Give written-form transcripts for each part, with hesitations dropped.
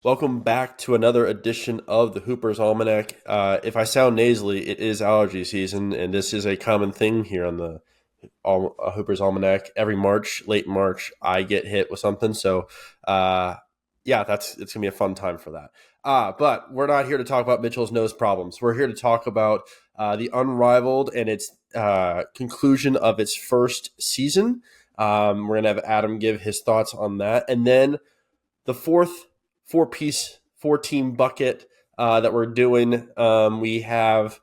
Welcome back to another edition of the Hooper's Almanac. If I sound nasally, it is allergy season, and this is a common thing here on the Hooper's Almanac. Every March, late March, I get hit with something. So, uh, yeah, it's gonna be a fun time for that. But we're not here to talk about Mitchell's nose problems. We're here to talk about the Unrivaled and its conclusion of its first season. We're gonna have Adam give his thoughts on that, and then the four team bucket that we're doing. We have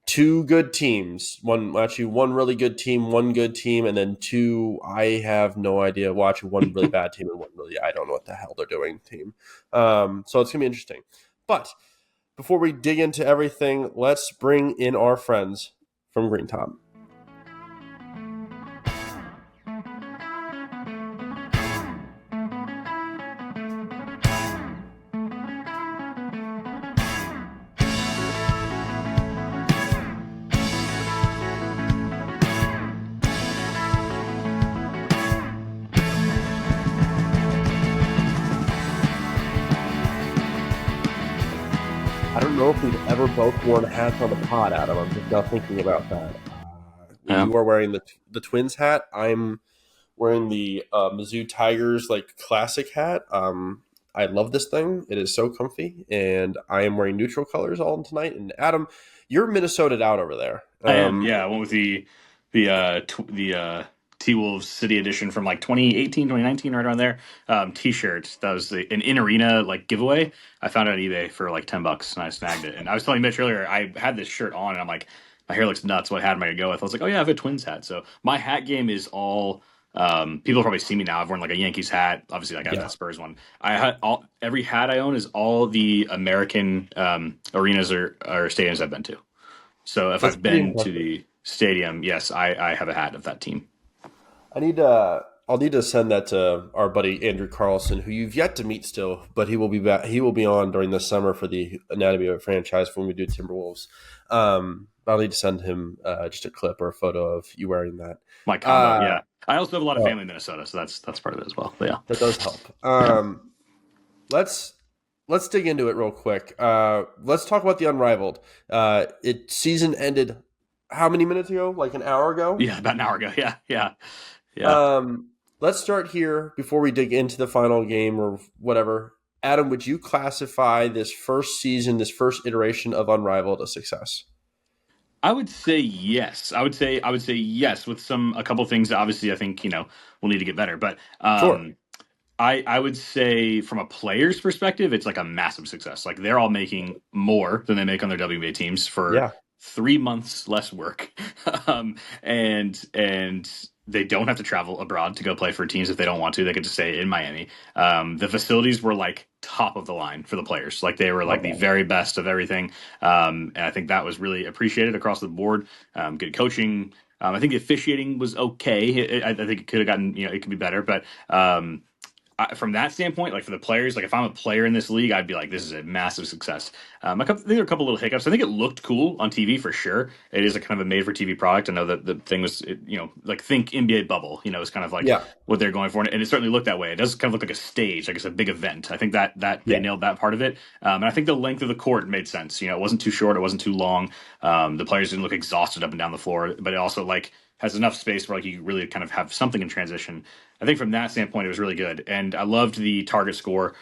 two good teams. One really good team, one good team, and then two I have no idea. Watching one really bad team and one really I don't know what the hell they're doing team. So it's gonna be interesting. But before we dig into everything, let's bring in our friends from Green Top. I don't know if we've ever both worn hats on the pod, Adam. I'm just now thinking about that. Yeah. You are wearing the Twins hat. I'm wearing the Mizzou Tigers like classic hat. I love this thing. It is so comfy, and I am wearing neutral colors all tonight. And Adam, you're Minnesotaed out over there. I am. Yeah, I went with the T Wolves City Edition from like 2018, 2019, right around there. T-shirt that was an in arena like giveaway. I found it on eBay for like $10, and I snagged it. And I was telling Mitch earlier, I had this shirt on, and I'm like, my hair looks nuts. What hat am I gonna go with? I was like, oh yeah, I have a Twins hat. So my hat game is all. People probably see me now. I've worn like a Yankees hat. Obviously, like I have Yeah, the Spurs one. I had every hat I own is all the American arenas or stadiums I've been to. So if that's I've pretty been to impressive. the stadium, yes, I have a hat of that team. I need I'll need to send that to our buddy Andrew Carlson, who you've yet to meet still, but he will be back. He will be on during the summer for the Anatomy of a Franchise when we do Timberwolves. I'll need to send him just a clip or a photo of you wearing that. My combo, Uh, yeah. I also have a lot of oh, family in Minnesota, so that's part of it as well. But yeah, that does help. yeah. Let's let's dig into it real quick. Let's talk about the Unrivaled. It season ended how many minutes ago? Like an hour ago. Yeah, about an hour ago. Yeah, yeah, yeah. Um, let's start here before we dig into the final game or whatever. Adam, would you classify this first season, this first iteration of Unrivaled a success? I would say yes. I would say yes with a couple things that obviously I think we'll need to get better. But Sure. I would say from a player's perspective, it's like a massive success. Like they're all making more than they make on their WNBA teams for Yeah. 3 months less work, and they don't have to travel abroad to go play for teams if they don't want to. They could just stay in Miami. The facilities were like top of the line for the players. Like they were like the Okay. very best of everything, and I think that was really appreciated across the board. Good coaching. I think the officiating was okay. I think it could have gotten, it could be better, but from that standpoint, like for the players, like if I'm a player in this league, I'd be like, this is a massive success. I think there are a couple little hiccups. I think it looked cool on TV for sure. It is a kind of a made for TV product. I know that the thing was, like think NBA bubble, is kind of like Yeah. what they're going for. And it certainly looked that way. It does kind of look like a stage, like it's a big event. I think that they Yeah. nailed that part of it. And I think the length of the court made sense. It wasn't too short. It wasn't too long. The players didn't look exhausted up and down the floor, but it also like has enough space where like you really kind of have something in transition. I think from that standpoint, it was really good, and I loved the target score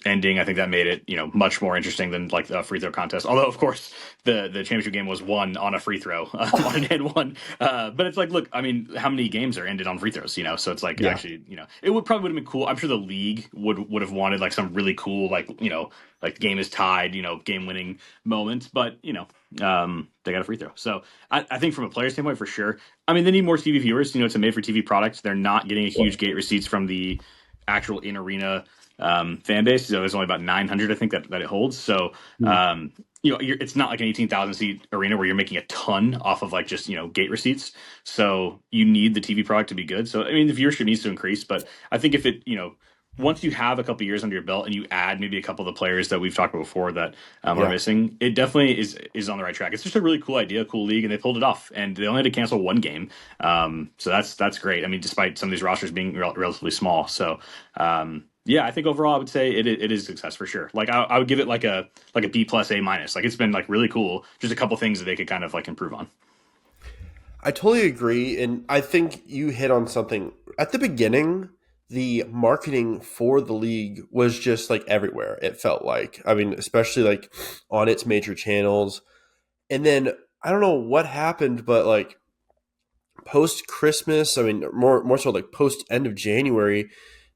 ending. I think that made it much more interesting than like the free throw contest. Although, of course, the championship game was won on a free throw, on an and one. But it's like, look, I mean, how many games are ended on free throws? So it's like Yeah. actually, it would have been cool. I'm sure the league would have wanted like some really cool like game is tied, game winning moment. But they got a free throw. So I think from a player standpoint, for sure. I mean, they need more TV viewers. It's a made for TV product. They're not getting a huge gate receipts from the actual in arena fan base. So there's only about 900, I think, that it holds. So Hmm. it's not like an 18,000 seat arena where you're making a ton off of like just gate receipts. So you need the TV product to be good. So I mean, the viewership needs to increase, but I think if it once you have a couple years under your belt and you add maybe a couple of the players that we've talked about before that are Yeah. missing, it definitely is on the right track. It's just a really cool idea, cool league, and they pulled it off. And they only had to cancel one game, so that's great. I mean, despite some of these rosters being relatively small, so Yeah, I think overall I would say it is a success for sure. Like I would give it like a B plus A minus. Like it's been like really cool. Just a couple things that they could kind of like improve on. I totally agree, and I think you hit on something at the beginning. The marketing for the league was just like everywhere. It felt like, I mean, especially like on its major channels, and then I don't know what happened, but like post Christmas, I mean, more so like post end of January,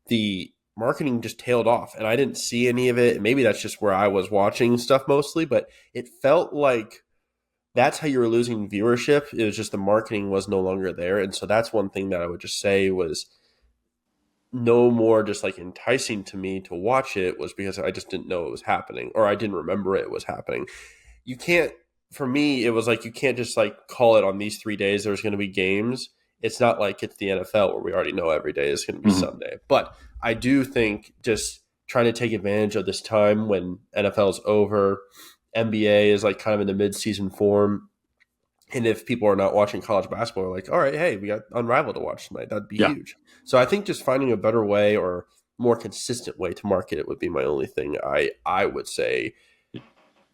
the marketing just tailed off, and I didn't see any of it. Maybe that's just where I was watching stuff mostly, but it felt like that's how you were losing viewership. It was just the marketing was no longer there, and so that's one thing that I would just say was no more just like enticing to me to watch it was because I just didn't know it was happening or I didn't remember it was happening. You can't, for me, it was like you can't just like call it on these 3 days there's going to be games. It's not like it's the NFL where we already know every day is going to be Hmm. Sunday. But I do think just trying to take advantage of this time when NFL is over, NBA is like kind of in the mid-season form, and if people are not watching college basketball, are like, all right, hey, we got Unrivaled to watch tonight. That'd be Yeah. huge. So I think just finding a better way or more consistent way to market it would be my only thing I would say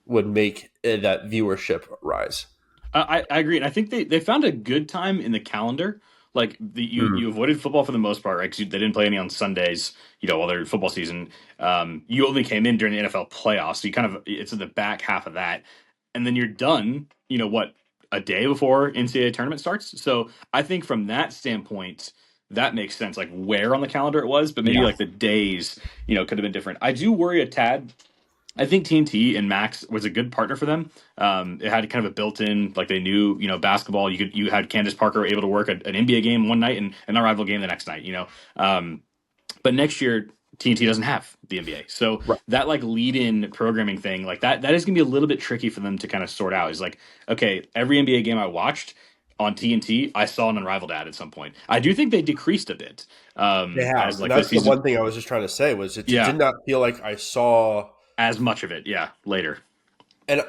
would make that viewership rise. I agree, and I think they found a good time in the calendar. Like you Mm. avoided football for the most part, right? Because they didn't play any on Sundays, while their football season. You only came in during the NFL playoffs, so you kind of it's in the back half of that, and then you're done. What, a day before NCAA tournament starts. So I think from that standpoint, that makes sense. Like where on the calendar it was, but maybe Yeah. like the days, could have been different. I do worry a tad. I think TNT and Max was a good partner for them. It had kind of a built-in, like they knew, basketball. You had Candace Parker able to work an NBA game one night and an rival game the next night. But next year TNT doesn't have the NBA, so Right. that like lead-in programming thing, like that is gonna be a little bit tricky for them to kind of sort out. Is like, okay, every NBA game I watched on TNT, I saw an Unrivaled ad at some point. I do think they decreased a bit They as have. And like the that's the season, one thing I was just trying to say was it yeah, did not feel like I saw, as much of it, yeah, later, and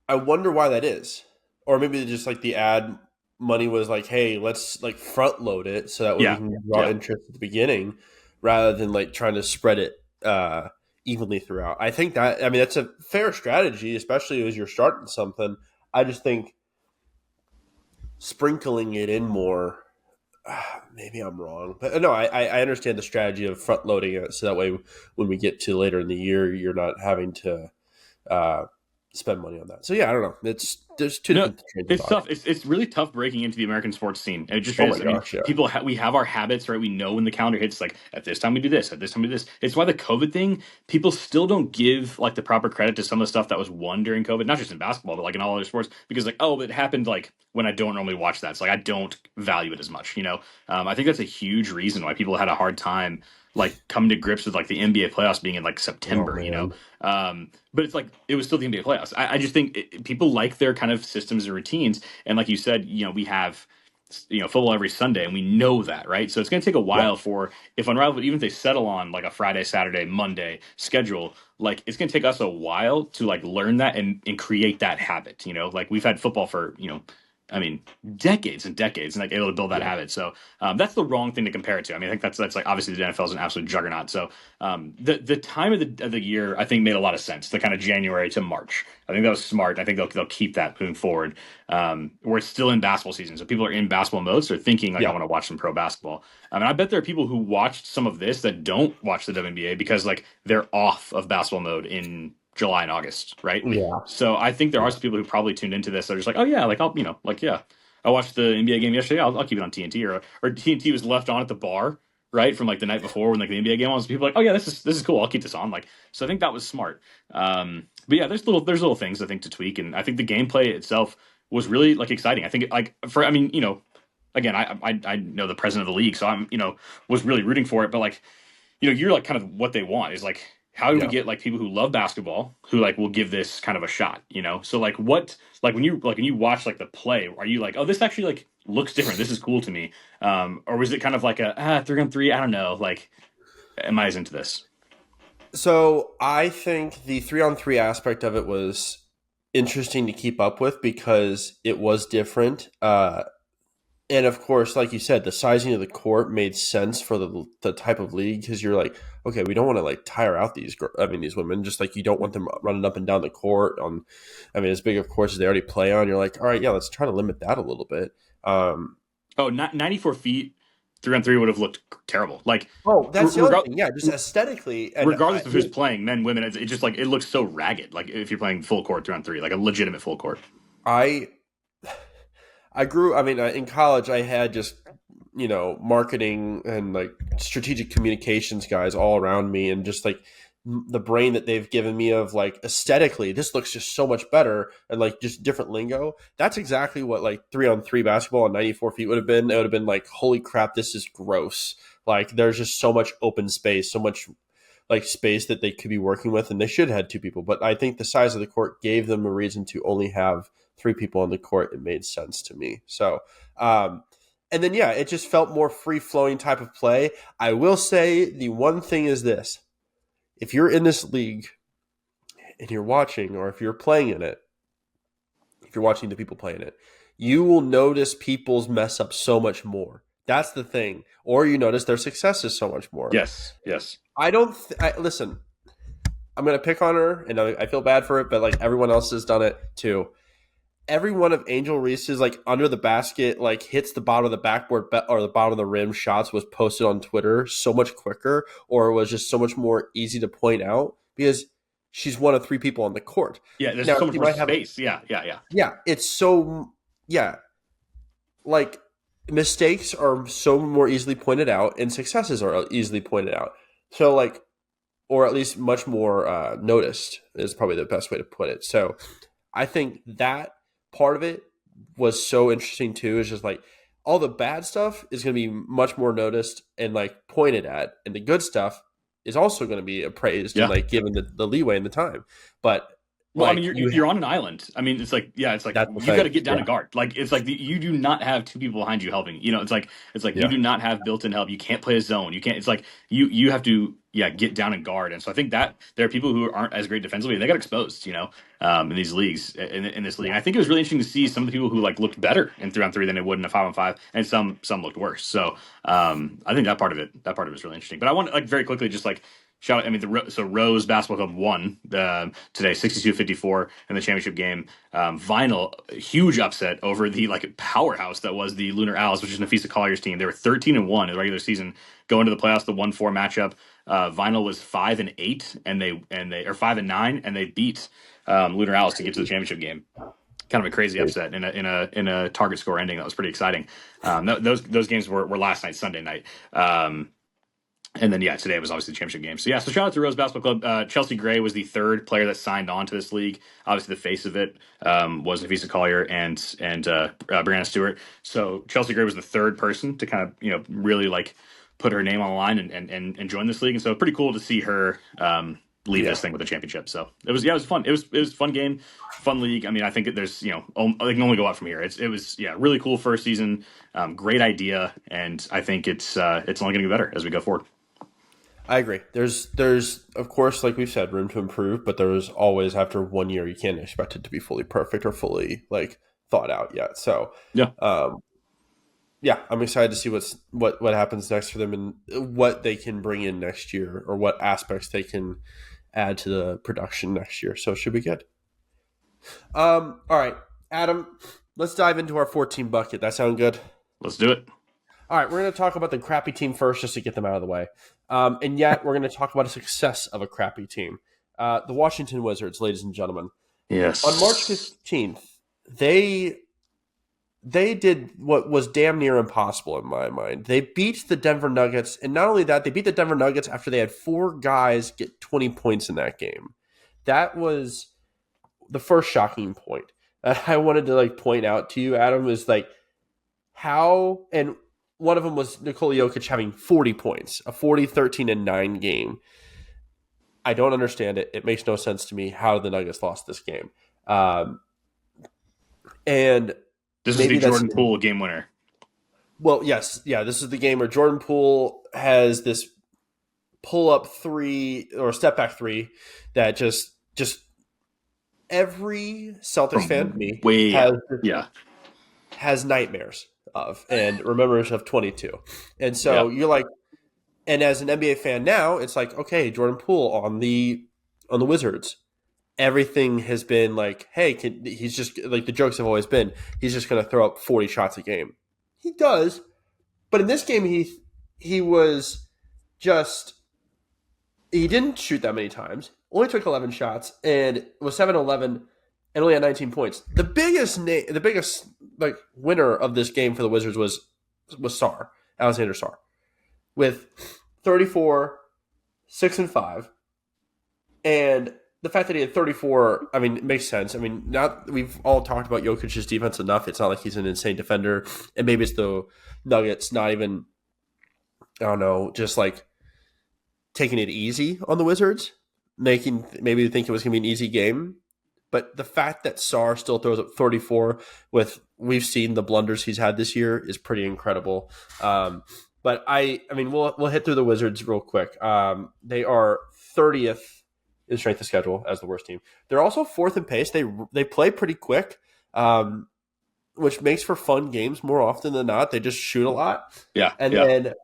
I wonder why that is. Or maybe just like the ad money was like, hey, let's like front load it so that way we yeah, can draw yeah. interest at the beginning rather than like trying to spread it evenly throughout. I think that, I mean, that's a fair strategy, especially as you're starting something. I just think sprinkling it in more, maybe I'm wrong. But no, I understand the strategy of front loading it so that way when we get to later in the year, you're not having to uh, spend money on that. So yeah, I don't know. It's there's two No, different trains of it's thought. tough. It's really tough breaking into the American sports scene. It just Oh my is. I mean, gosh, yeah. we have our habits, right? We know when the calendar hits, like at this time we do this, at this time we do this. It's why the COVID thing, people still don't give like the proper credit to some of the stuff that was won during COVID, not just in basketball, but like in all other sports, because like, oh, it happened like when I don't normally watch that. So like I don't value it as much. I think that's a huge reason why people had a hard time like coming to grips with like the NBA playoffs being in like Oh September. man. But it's like it was still the NBA playoffs. I just think people like their kind of systems and routines, and like you said, we have football every Sunday, and we know that, right? So it's going to take a Yeah. while for if Unrivaled, even if they settle on like a Friday, Saturday, Monday schedule, like it's going to take us a while to like learn that and create that habit. Like we've had football for I mean, decades and decades, and like able to build that Yeah. habit. So that's the wrong thing to compare it to. I mean, I think that's like obviously the NFL is an absolute juggernaut. So the time of the year I think made a lot of sense. The kind of January to March. I think that was smart. I think they'll keep that moving forward. We're still in basketball season, so people are in basketball mode. So they're thinking like I Yeah. want to watch some pro basketball. I mean, I bet there are people who watched some of this that don't watch the WNBA because like they're off of basketball mode in July and August, right? Yeah. So I think there are Yeah. some people who probably tuned into this. They're just like, oh yeah, like I'll like yeah, I watched the NBA game yesterday. I'll keep it on TNT or TNT was left on at the bar right from like the night before when like the NBA game was. People were like, oh yeah, this is cool. I'll keep this on. Like so, I think that was smart. But yeah, there's little things I think to tweak, and I think the gameplay itself was really like exciting. I think like for I mean again I know the president of the league, so I'm was really rooting for it, but like you're like kind of what they want is like how do we Yeah. get like people who love basketball who like will give this kind of a shot. So like what like when you watch like the play, are you like, oh, this actually like looks different, this is cool to me, or was it kind of like a 3-on-3, I don't know, like am I as into this? So I think the 3-on-3 aspect of it was interesting to keep up with because it was different. And of course, like you said, the sizing of the court made sense for the type of league because you're like, okay, we don't want to like tire out these women. Just like you don't want them running up and down the court on, I mean, as big of courses they already play on. You're like, all right, yeah, let's try to limit that a little bit. Um, Oh, 94 feet, 3-on-3 would have looked terrible. Like, oh, that's the other regard, thing. Yeah, just aesthetically, and regardless of who's playing, men, women, it just like it looks so ragged. Like if you're playing full court 3-on-3, like a legitimate full court. I I grew. I mean, in college, I had just marketing and like strategic communications guys all around me, and just like the brain that they've given me of like aesthetically, this looks just so much better, and like just different lingo. That's exactly what like 3-on-3 basketball on 94 feet would have been. It would have been like, holy crap, this is gross. Like, there's just so much open space, so much like space that they could be working with, and they should have had two people. But I think the size of the court gave them a reason to only have three people on the court. It made sense to me. So, and then yeah, it just felt more free flowing type of play. I will say the one thing is this: if you're in this league and you're watching, or if you're playing in it, if you're watching the people playing it, you will notice people's mess up so much more. That's the thing. Or you notice their successes so much more. Yes, yes. I don't listen. I'm gonna pick on her, and I feel bad for it, but like everyone else has done it too. Every one of Angel Reese's like under the basket, like hits the bottom of the backboard or the bottom of the rim shots was posted on Twitter so much quicker, or was just so much more easy to point out because she's one of three people on the court. Yeah, there's Now so much she more might have, space. Yeah, yeah, yeah. yeah, it's so, yeah, like mistakes are so more easily pointed out, and successes are easily pointed out. So like, or at least much more noticed is probably the best way to put it. So I think that part of it was so interesting too. Is just like all the bad stuff is going to be much more noticed and like pointed at, and the good stuff is also going to be appraised and Yeah. like given the leeway and the time. But Well, I mean, like you're on an island. I mean, it's like yeah, it's like that's the you got to thing. get down Yeah, a guard. Like it's like you do not have two people behind you helping. You know, it's like you yeah, do not have built-in help. You can't play a zone. You can't. It's like you have to yeah get down and guard. And so I think that there are people who aren't as great defensively. They got exposed. You know, in these leagues in this league. yeah. And I think it was really interesting to see some of the people who like looked better in 3-on-3 than they would in a 5-on-5, and some looked worse. So I think that part of it is really interesting. But I want like very quickly just like shout out, I mean, so Rose Basketball Club won today, 62-54 in the championship game. Vinyl, huge upset over the like powerhouse that was the Lunar Owls, which is Nafisa Collier's team. They were 13-1 in the regular season, going to the playoffs, the 1-4 matchup. Vinyl was 5-8, and they or 5-9, and they beat Lunar Owls to get to the championship game. Kind of a crazy upset in a target score ending that was pretty exciting. Those games were last night, Sunday night. And then, yeah, today was obviously the championship game. So, yeah, so shout out to Rose Basketball Club. Chelsea Gray was the third player that signed on to this league. Obviously, the face of it was Nafisa Collier and Brianna Stewart. So, Chelsea Gray was the third person to kind of, really like put her name on the line and join this league. And so, pretty cool to see her leave Yeah. this thing with a championship. So, it was fun. It was a fun game, fun league. I mean, I think there's, they can only go up from here. It was really cool first season, great idea. And I think it's only going to get better as we go forward. I agree. There's of course, like we've said, room to improve, but there's always after 1 year you can't expect it to be fully perfect or fully like thought out yet. So Yeah. um, yeah, I'm excited to see what happens next for them and what they can bring in next year or what aspects they can add to the production next year. So it should be good. All right, Adam, let's dive into our 14 bucket. That sound good? Let's do it. All right, we're going to talk about the crappy team first just to get them out of the way. And yet, we're going to talk about a success of a crappy team. The Washington Wizards, ladies and gentlemen. Yes. On March 15th, they did what was damn near impossible in my mind. They beat the Denver Nuggets, and not only that, they beat the Denver Nuggets after they had four guys get 20 points in that game. That was the first shocking point that I wanted to like point out to you, Adam, is like how, and one of them was Nikola Jokic having 40 points, a 40, 13, and 9 game. I don't understand it. It makes no sense to me how the Nuggets lost this game. And This is maybe the that's Jordan Poole game winner. well, yes, yeah. This is the game where Jordan Poole has this pull up three or step back three that just every Celtics fan, me, Way has out. Yeah. has nightmares of, and remembers of 22. And Yeah. so you're like, and as an NBA fan now, it's like, okay, Jordan Poole on the Wizards. Everything has been like, hey, he's just like the jokes have always been, he's just going to throw up 40 shots a game. He does, but in this game, he was just he didn't shoot that many times. Only took 11 shots and was 7-11 and only had 19 points. The biggest like winner of this game for the Wizards was Alexander Sarr, with 34, 6 and 5, and the fact that he had 34, I mean, it makes sense. I mean, not we've all talked about Jokic's defense enough. It's not like he's an insane defender, and maybe it's the Nuggets not even, I don't know, just like taking it easy on the Wizards, making maybe think it was going to be an easy game. But the fact that Sarr still throws up 34 with we've seen the blunders he's had this year is pretty incredible. But I mean, we'll hit through the Wizards real quick. They are 30th in strength of schedule as the worst team. They're also fourth in pace. They play pretty quick, which makes for fun games more often than not. They just shoot a lot, Yeah. and Yeah. then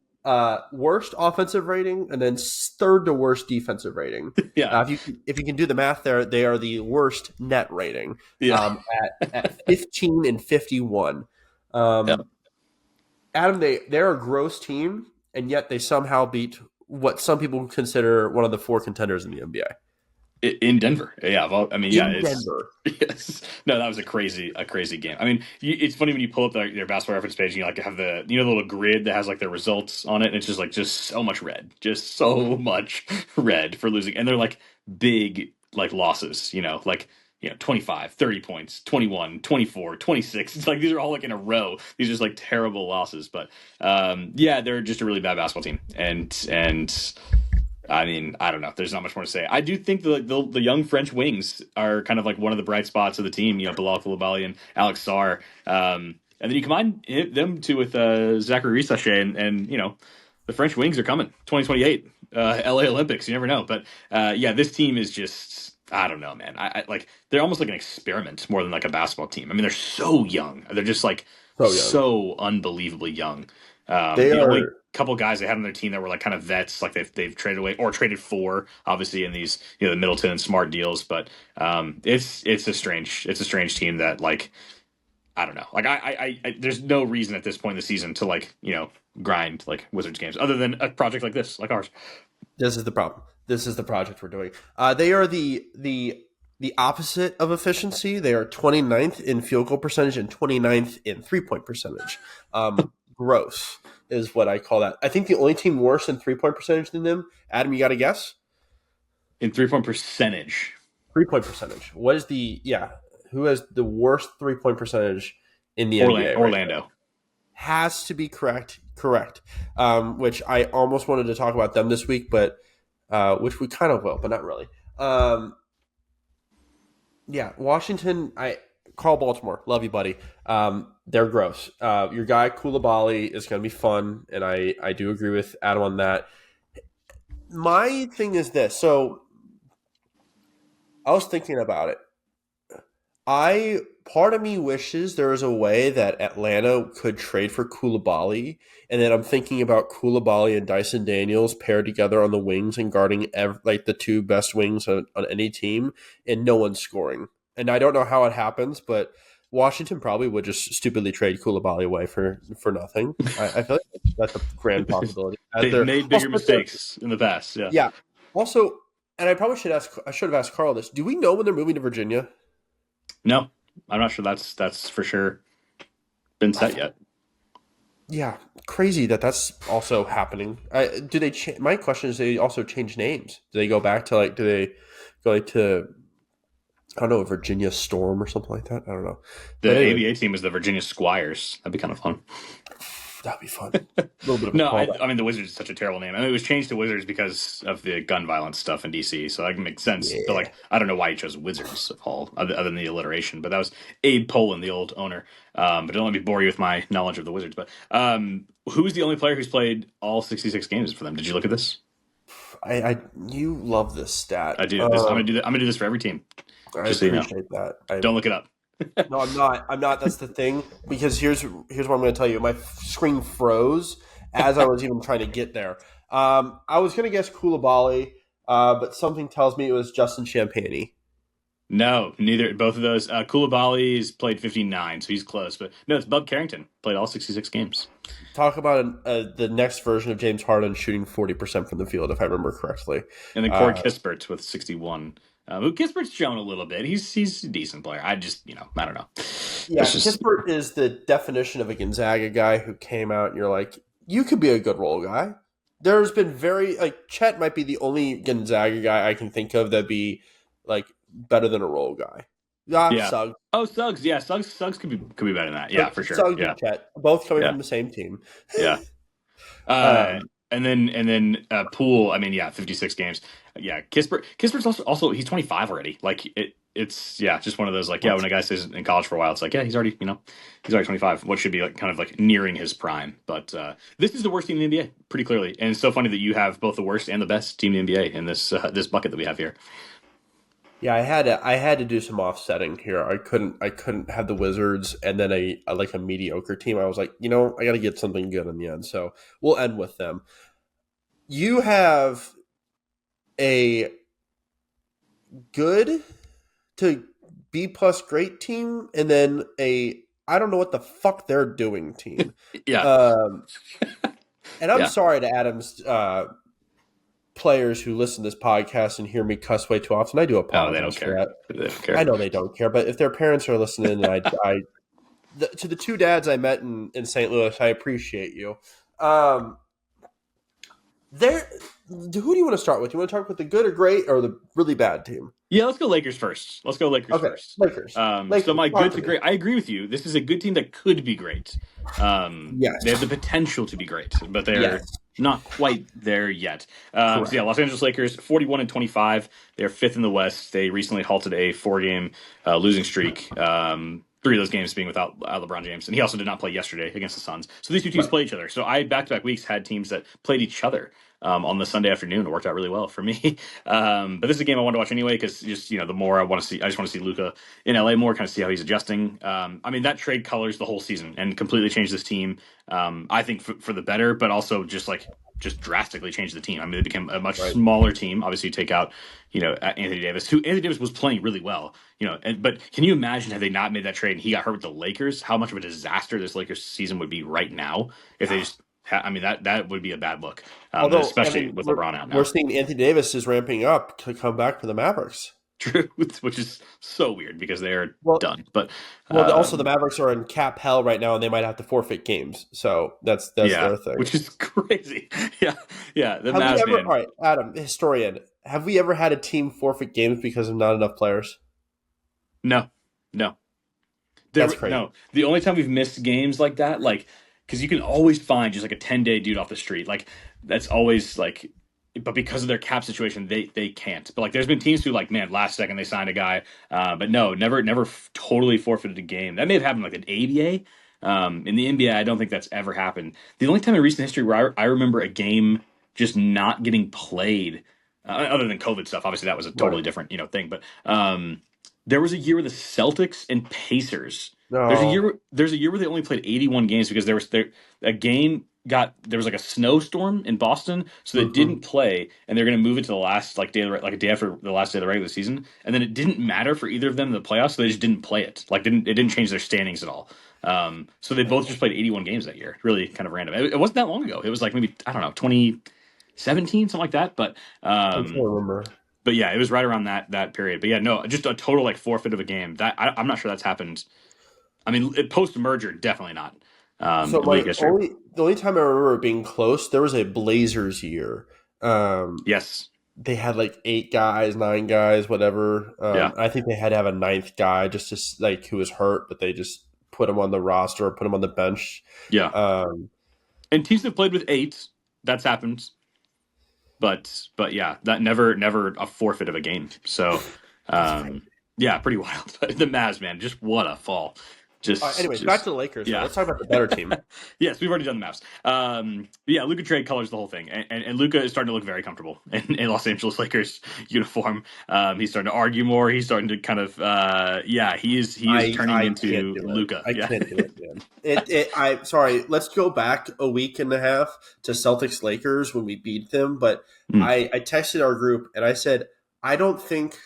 worst offensive rating, and then third to worst defensive rating. Yeah. If you can do the math there, they are the worst net rating Yeah. at 15 and 51. Yeah. Adam, they're a gross team, and yet they somehow beat what some people consider one of the four contenders in the NBA In Denver. Yeah. Well, I mean, yeah, in it's Denver. yes. No, that was a crazy game. I mean, it's funny when you pull up their basketball reference page and you like have the the little grid that has like their results on it, and it's just so much red, just so much red for losing, and they're like big like losses, like 25, 30 points, 21, 24, 26. It's like these are all like in a row. These are just like terrible losses, but yeah, they're just a really bad basketball team, and I mean, I don't know. There's not much more to say. I do think the young French wings are kind of like one of the bright spots of the team. Bilal Koulibaly and Alex Sarr. And then you combine them two with Zachary Risache, and the French wings are coming. 2028 LA Olympics. You never know. But yeah, this team is just. I don't know, man. I like they're almost like an experiment more than like a basketball team. I mean, they're so young. They're just like So young. so unbelievably young. They The only are. couple guys they had on their team that were like kind of vets, like they've traded away or traded for, obviously in these the Middleton and Smart deals. But it's a strange team that like I don't know. Like I there's no reason at this point in the season to like grind like Wizards games other than a project like this, like ours. This is the problem. This is the project we're doing. They are the opposite of efficiency. They are 29th in field goal percentage and 29th in 3-point percentage. Gross is what I call that. I think the only team worse in 3-point percentage than them, Adam, you got to guess? In 3-point percentage. 3-point percentage. What is who has the worst 3-point percentage in the NBA? Orlando. Right, has to be correct. Which I almost wanted to talk about them this week, but which we kind of will, but not really. Yeah, Washington. I call Baltimore. Love you, buddy. They're gross. Your guy Koulibaly is going to be fun, and I do agree with Adam on that. My thing is this. So I was thinking about it. Part of me wishes there was a way that Atlanta could trade for Koulibaly, and then I'm thinking about Koulibaly and Dyson Daniels paired together on the wings and guarding like the two best wings on any team, and no one's scoring. And I don't know how it happens, but Washington probably would just stupidly trade Koulibaly away for nothing. I feel like that's a grand possibility. They've made bigger mistakes in the past. Yeah. Yeah. Also, and I should have asked Carl this. Do we know when they're moving to Virginia? No, I'm not sure that's for sure been set yet. Yeah, crazy that's also happening. Do they? My question is, do they also change names? Do they go back to like? Do they go like to? I don't know, Virginia Storm or something like that. I don't know. The But anyway, ABA team is the Virginia Squires. That'd be kind of fun. that'd be fun. A little bit of a No, callback. I mean the Wizards is such a terrible name. I mean it was changed to Wizards because of the gun violence stuff in DC, so that makes sense. But Yeah. like, I don't know why he chose Wizards of all, other than the alliteration. But that was Abe Poland, the old owner. But don't let me bore you with my knowledge of the Wizards. But who's the only player who's played all 66 games for them? Did you look at this? You love this stat. I do. I'm gonna do that. I'm gonna do this for every team. I Just so you know. appreciate that. Don't look it up. No, I'm not. I'm not. That's the thing. Because here's what I'm going to tell you. My screen froze as I was even trying to get there. I was going to guess Koulibaly, but something tells me it was Justin Champagny. No, neither. Both of those. Koulibaly's played 59, so he's close. But no, it's Bub Carrington. Played all 66 games. Talk about the next version of James Harden shooting 40% from the field, if I remember correctly. And then Corey Uh, Kispert with 61. Who Kispert's shown a little bit. He's a decent player. I just, I don't know. yeah, It's just, Kispert is the definition of a Gonzaga guy who came out and you're like, you could be a good role guy. There's been Chet might be the only Gonzaga guy I can think of that be like better than a role guy. Yeah, yeah. Suggs. Oh, Suggs. Yeah, Suggs could be better than that. Yeah, for sure. Suggs Yeah, and Chet, both coming yeah, from the same team. yeah. Uh, Um, and then Poole. I mean, yeah, 56 games. Yeah, Kispert's also he's 25 already. Like it's yeah, just one of those like yeah, when what? a guy stays in college for a while, it's like yeah, he's already 25. What should be like kind of like nearing his prime. But this is the worst team in the NBA, pretty clearly. And it's so funny that you have both the worst and the best team in the NBA in this bucket that we have here. Yeah, I had to do some offsetting here. I couldn't have the Wizards and then a like a mediocre team. I was like, I got to get something good in the end. So we'll end with them. You have a good to B plus great team, and then a I don't know what the fuck they're doing team. Yeah, Um, and I'm yeah. sorry to Adam's players who listen to this podcast and hear me cuss way too often. I do Oh, they don't apologize for care. that. They don't I care. know they don't care, but if their parents are listening, and to the two dads I met in St. Louis, I appreciate you. Um, there, who do you want to start with? You want to talk with the good or great or the really bad team? Yeah, let's go Lakers first. Let's go Lakers Okay, first. Lakers. So Lakers, my talk good to to me. great. I agree with you. This is a good team that could be great. They have Yes, the potential to be great, but they're yes, not quite there yet. So yeah, correct. Los Angeles Lakers, 41-25. They're fifth in the West. They recently halted a four-game losing streak. Three of those games being without LeBron James, and he also did not play yesterday against the Suns. So these two teams Right. play each other. So I back-to-back weeks had teams that played each other on the Sunday afternoon. It worked out really well for me. But this is a game I wanted to watch anyway because just the more I want to see, I just want to see Luka in LA more, kind of see how he's adjusting. I mean that trade colors the whole season and completely changed this team. I think for the better, but also just drastically changed the team. I mean, they became a much Right. smaller team. Obviously, you take out Anthony Davis, who Anthony Davis was playing really well. But can you imagine had they not made that trade and he got hurt with the Lakers? How much of a disaster this Lakers season would be right now if they just. I mean that would be a bad look, Although, I especially mean, with we're LeBron out we're now. seeing Anthony Davis is ramping up to come back for the Mavericks. True, which is so weird because they are Well, done. But also the um, Mavericks are in cap hell right now, and they might have to forfeit games. So that's yeah, their thing. which is crazy. Yeah, yeah. The Have we Mavs ever? All man. right, Adam, historian. Have we ever had a team forfeit games because of not enough players? No, no. That's crazy. No. The only time we've missed games like that, like, because you can always find just like a 10-day dude off the street, like that's always like. But because of their cap situation, they can't. But like, there's been teams who like, man, last second they signed a guy, but no, never totally forfeited a game. That may have happened like an ABA. In the NBA, I don't think that's ever happened. The only time in recent history where I remember a game just not getting played, other than COVID stuff, obviously that was a Right. totally different thing. But there was a year where the Celtics and Pacers. No. There's a year where they only played 81 games because there a game got there was like a snowstorm in Boston, so they Hmm. didn't play, and they're going to move it to the last like day of like a day after the last day of the regular season, and then it didn't matter for either of them in the playoffs, so they just didn't play it. Like it didn't change their standings at all. So they both just played 81 games that year. Really kind of random. It wasn't that long ago. It was like maybe I don't know 2017 something like that, I'm trying to remember. but yeah, it was right around that period. But yeah, no, just a total like forfeit of a game. I'm not sure that's happened. I mean, post merger, definitely not So in league history. the only time I remember it being close, there was a Blazers year. Um, Yes, they had like 8 guys, 9 guys, whatever. yeah, I think they had to have a ninth guy just like who was hurt, but they just put him on the roster or put him on the bench. yeah. Um, And teams have played with eight. That's happened, but yeah, that never a forfeit of a game. So that's crazy. yeah, pretty wild. The Mavs, man, just what a fall. Just, Anyways, back to just the Lakers though. yeah. Let's talk about the better team. Yes, we've already done the maps. Yeah, Luca trade colors the whole thing, and Luca is starting to look very comfortable in Los Angeles Lakers uniform. He's starting to argue more. He's starting to kind of, yeah, he is turning I can't into do it. Luca. I Yeah. can't do it, man. I sorry. Let's go back a week and a half to Celtics Lakers when we beat them. But Mm. I texted our group and I said I don't think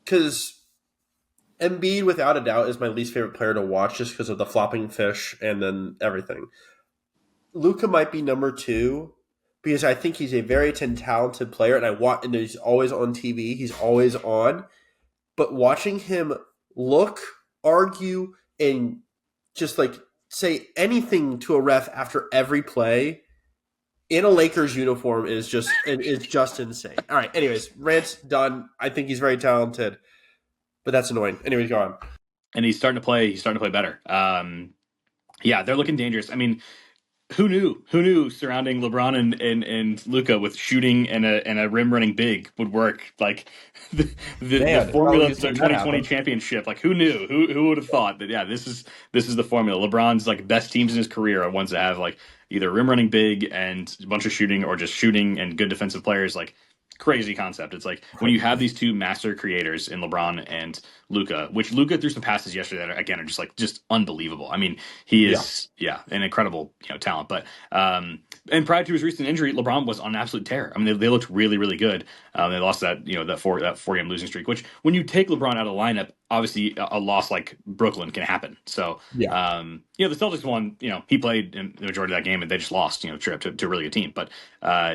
because Embiid without a doubt is my least favorite player to watch just because of the flopping fish and then everything. Luca might be number two because I think he's a very talented player and I want and he's always on TV. He's always on. But watching him look, argue, and just like say anything to a ref after every play in a Lakers uniform is just insane. All right. Anyways, rant's done. I think he's very talented, but that's annoying. Anyways, go on. And he's starting to play. He's starting to play better. Yeah, they're looking dangerous. I mean, who knew? Who knew surrounding LeBron and Luca with shooting and a rim running big would work? Like the Man, how have formula you to their seen that 2020 happen? championship. Like who knew? Who would have thought that? Yeah, this is the formula. LeBron's like best teams in his career are ones that have like either rim running big and a bunch of shooting, or just shooting and good defensive players. Like crazy concept. It's like when you have these two master creators in LeBron and Luca, which Luca threw some passes yesterday that again are just unbelievable. I mean, he Yeah. is an incredible talent. But and prior to his recent injury, LeBron was on an absolute tear. I mean, they looked really really good. They lost that four game losing streak. Which when you take LeBron out of the lineup, obviously a loss like Brooklyn can happen. So Yeah. the Celtics won. He played in the majority of that game, and they just lost. To a really good team. But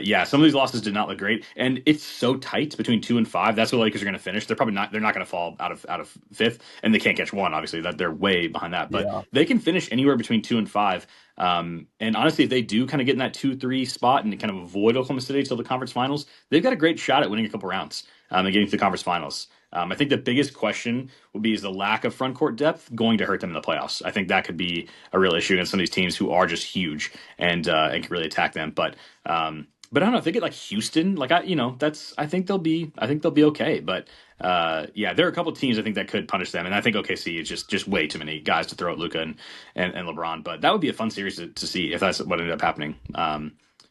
yeah, some of these losses did not look great, and it's so tight between 2 and 5. That's where the Lakers are going to finish. They're probably not. They're not going to fall out of fifth, and they can't catch one. Obviously, that they're way behind that, but Yeah. they can finish anywhere between 2 and 5. And honestly, if they do kind of get in that 2-3 spot and kind of avoid Oklahoma City till the conference finals, they've got a great shot at winning a couple rounds and getting to the conference finals. I think the biggest question will be is the lack of front court depth going to hurt them in the playoffs. I think that could be a real issue against some of these teams who are just huge and can really attack them. But I don't know if they get like Houston, like I think they'll be okay. But yeah, there are a couple of teams I think that could punish them, and I think OKC is just way too many guys to throw at Luka and LeBron. But that would be a fun series to see if that's what ended up happening.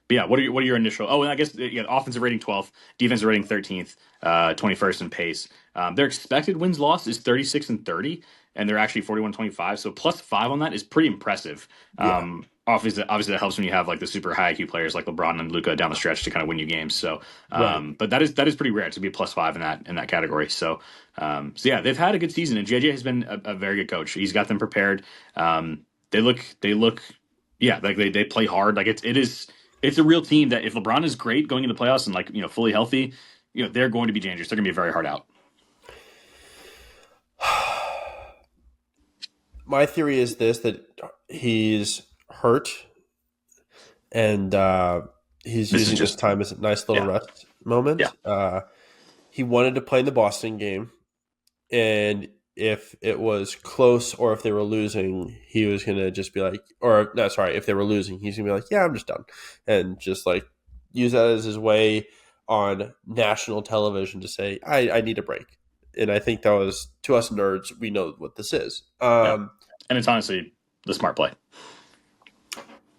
But yeah, what are your initial? Oh, and I guess offensive rating 12th, defensive rating 13th, 21st in pace. Their expected wins loss is 36-30, and they're actually 41-25. So +5 on that is pretty impressive. Yeah. Obviously that helps when you have like the super high IQ players like LeBron and Luca down the stretch to kind of win you games. So, Right. but that is pretty rare to be a +5 in that category. So yeah, they've had a good season, and JJ has been a very good coach. He's got them prepared. They look, yeah, like they play hard. Like it's a real team that if LeBron is great going into the playoffs and like fully healthy, they're going to be dangerous. They're going to be very hard out. My theory is this that he's hurt and he's This is using this just time as a nice little yeah, rest yeah, moment. He wanted to play in the Boston game, and if it was close or if they were losing, he was gonna just be like, or no, sorry, if they were losing, he's gonna be like, yeah, I'm just done, and just like use that as his way on national television to say, I need a break. And I think that was to us nerds, we know what this is. yeah. And it's honestly the smart play.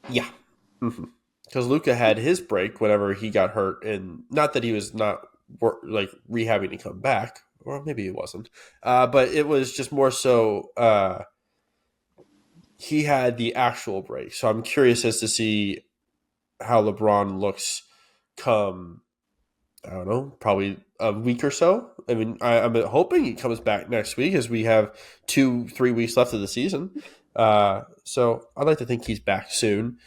Yeah. Because Luca had his break whenever he got hurt, and not that he was not like rehabbing to come back, or maybe he wasn't, but it was just more so he had the actual break. So I'm curious as to see how LeBron looks come. I don't know, probably a week or so. I mean, I'm hoping he comes back next week as we have 2-3 weeks left of the season. So I'd like to think he's back soon.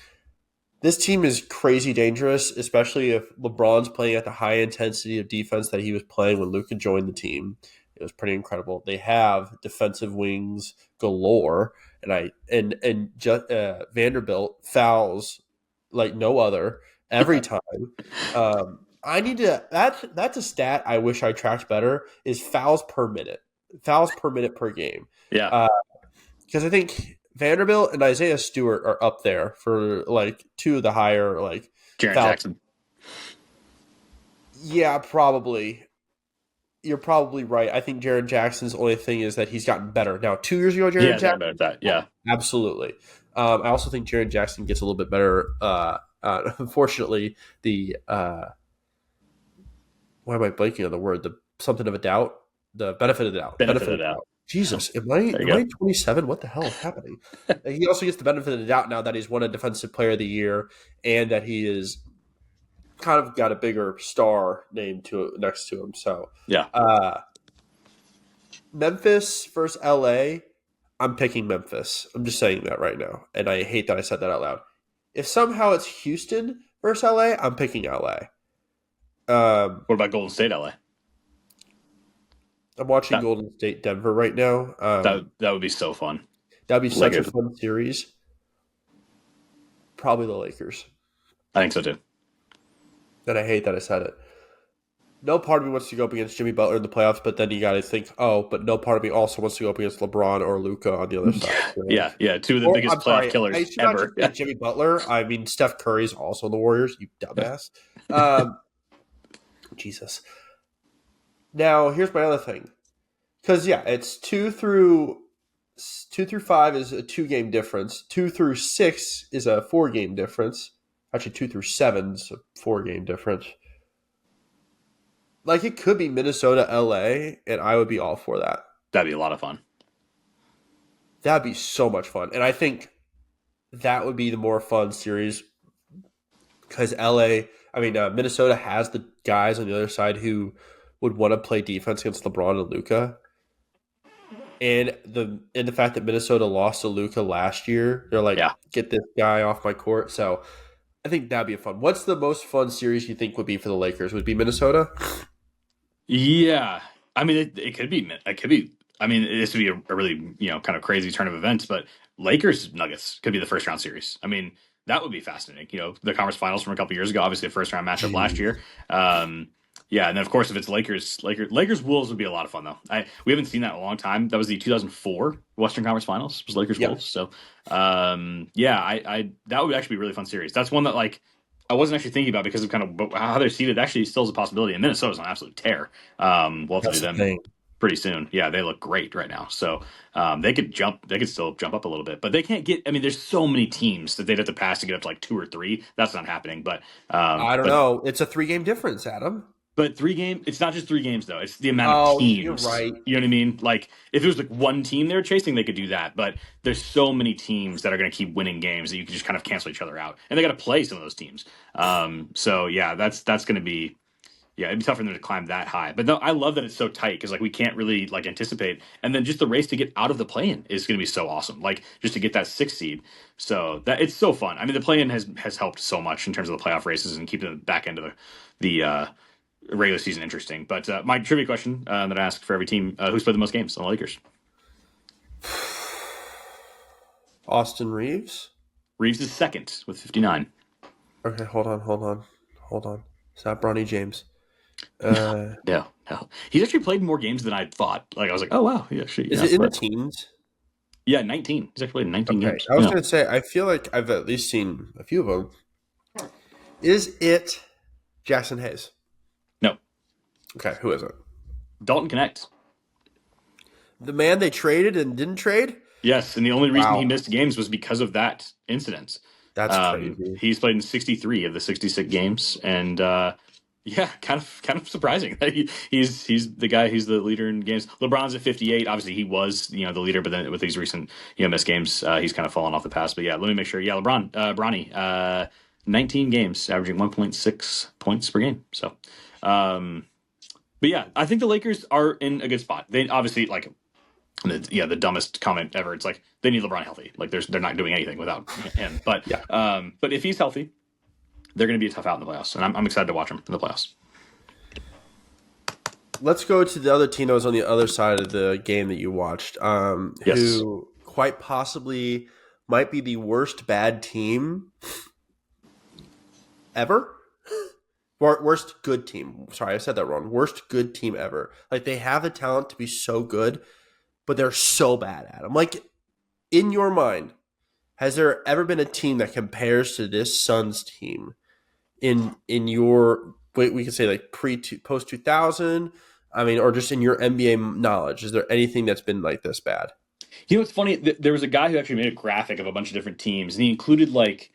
This team is crazy dangerous, especially if LeBron's playing at the high intensity of defense that he was playing when Luka joined the team. It was pretty incredible. They have defensive wings galore, and Vanderbilt fouls like no other every time. I need to. That's a stat I wish I tracked better. Is fouls per minute per game. Yeah, Because I think Vanderbilt and Isaiah Stewart are up there for like two of the higher like Jaren foul. Jackson. Yeah, probably. you're probably right. I think Jaren Jackson's only thing is that he's gotten better. Now, 2 years ago, Yeah, Jaren it's gotten better at Jackson, that. Yeah, absolutely. I also think Jaren Jackson gets a little bit better. Unfortunately, the why am I blanking on the word? The something of a doubt, the benefit of the doubt, benefit benefit of of the the doubt. doubt. Jesus, am I There you am I go. 27? What the hell is happening? He also gets the benefit of the doubt now that he's won a Defensive Player of the Year and that he is kind of got a bigger star name to next to him. So, Yeah, uh, Memphis versus LA. I'm picking Memphis. I'm just saying that right now, and I hate that I said that out loud. If somehow it's Houston versus LA, I'm picking LA. what about Golden State, LA? I'm watching That Golden State Denver right now. that would be so fun. That'd be such a Lakers, fun series. Probably the Lakers. I think so too. And I hate that I said it. No part of me wants to go up against Jimmy Butler in the playoffs, but then you got to think, oh, but no part of me also wants to go up against LeBron or Luca on the other side. So Yeah, like, yeah, two of the or biggest I'm playoff sorry, I killers should not just ever. say Yeah, Jimmy Butler. I mean, Steph Curry's also in the Warriors. You dumbass. Um, Jesus. Now here's my other thing, because yeah, it's two through five is a 2 game difference. 2 through 6 is a 4 game difference. Actually, 2 through 7 is a 4 game difference. Like it could be Minnesota, LA, and I would be all for that. that'd be a lot of fun. That'd be so much fun, and I think that would be the more fun series because LA. I mean, Minnesota has the guys on the other side who would want to play defense against LeBron and Luca. And the fact that Minnesota lost to Luca last year, they're like, Yeah. get this guy off my court. So I think that'd be fun. What's the most fun series you think would be for the Lakers? Would it be Minnesota? Yeah, I mean, it could be. It could be. I mean, this would be a really kind of crazy turn of events. But Lakers Nuggets could be the first round series. I mean, that would be fascinating. The conference finals from a couple years ago, obviously a first round matchup last Jeez. year. Yeah, and then of course if it's Lakers Wolves would be a lot of fun though. We haven't seen that in a long time. That was the 2004 Western Conference Finals. Was Lakers Yeah, Wolves. So yeah, I that would actually be a really fun series. That's one that I wasn't actually thinking about because of kind of how they're seated. Actually, still is a possibility. And Minnesota's on an absolute tear. We'll have to do that's the them thing. pretty soon. Yeah, they look great right now. So they could jump. They could still jump up a little bit, but they can't get. I mean, there's so many teams that they'd have to pass to get up to like two or three. That's not happening. But I don't know. It's a 3 game difference, Adam. but 3 game. It's not just 3 games though. It's the amount of Oh, you're teams. right. You know what I mean? Like if it was like one team they were chasing, they could do that. But there's so many teams that are going to keep winning games that you can just kind of cancel each other out, and they got to play some of those teams. So yeah, that's going to be yeah, it'd be tough for them to climb that high. But no, I love that it's so tight because we can't really anticipate. And then just the race to get out of the play-in is going to be so awesome. Like just to get that 6th seed. So that it's so fun. I mean, the play-in has helped so much in terms of the playoff races and keeping the back end of the regular season interesting. But my trivia question that I ask for every team: who's played the most games on the Lakers? Austin Reeves. Reeves is second with 59. Okay, hold on. It's not Bronny James. No, Uh, no, no. He's actually played more games than I thought. I was like, oh wow, he actually is yeah, it in the but teens? yeah, 19. He's actually played 19 Okay, games. I was Yeah, gonna say I feel like I've at least seen a few of them. Is it Jackson Hayes? no, Okay, who is it? Dalton Connect. The man they traded and didn't trade? Yes, and the only reason he Wow, missed games was because of that incident. that's crazy. He's played in 63 of the 66 games, and yeah, kind of surprising. He's the guy. He's the leader in games. LeBron's at 58. Obviously, he was the leader, but then with these recent missed games, he's kind of fallen off the path. But yeah, let me make sure. Yeah, Bronny, 19 games, averaging 1.6 points per game. So, but yeah, I think the Lakers are in a good spot. They obviously the dumbest comment ever. It's like they need LeBron healthy. Like they're not doing anything without him. Yeah. But if he's healthy, they're going to be a tough out in the playoffs, and I'm excited to watch them in the playoffs. Let's go to the other team that was on the other side of the game that you watched, Yes. who quite possibly might be the worst bad team ever. Worst good team. Sorry, I said that wrong. Worst good team ever. Like they have the talent to be so good, but they're so bad at them. Like in your mind, has there ever been a team that compares to this Suns team in your we can say like post 2000? I mean, or just in your NBA knowledge, is there anything that's been like this bad? You know, it's funny. There was a guy who actually made a graphic of a bunch of different teams, and he included the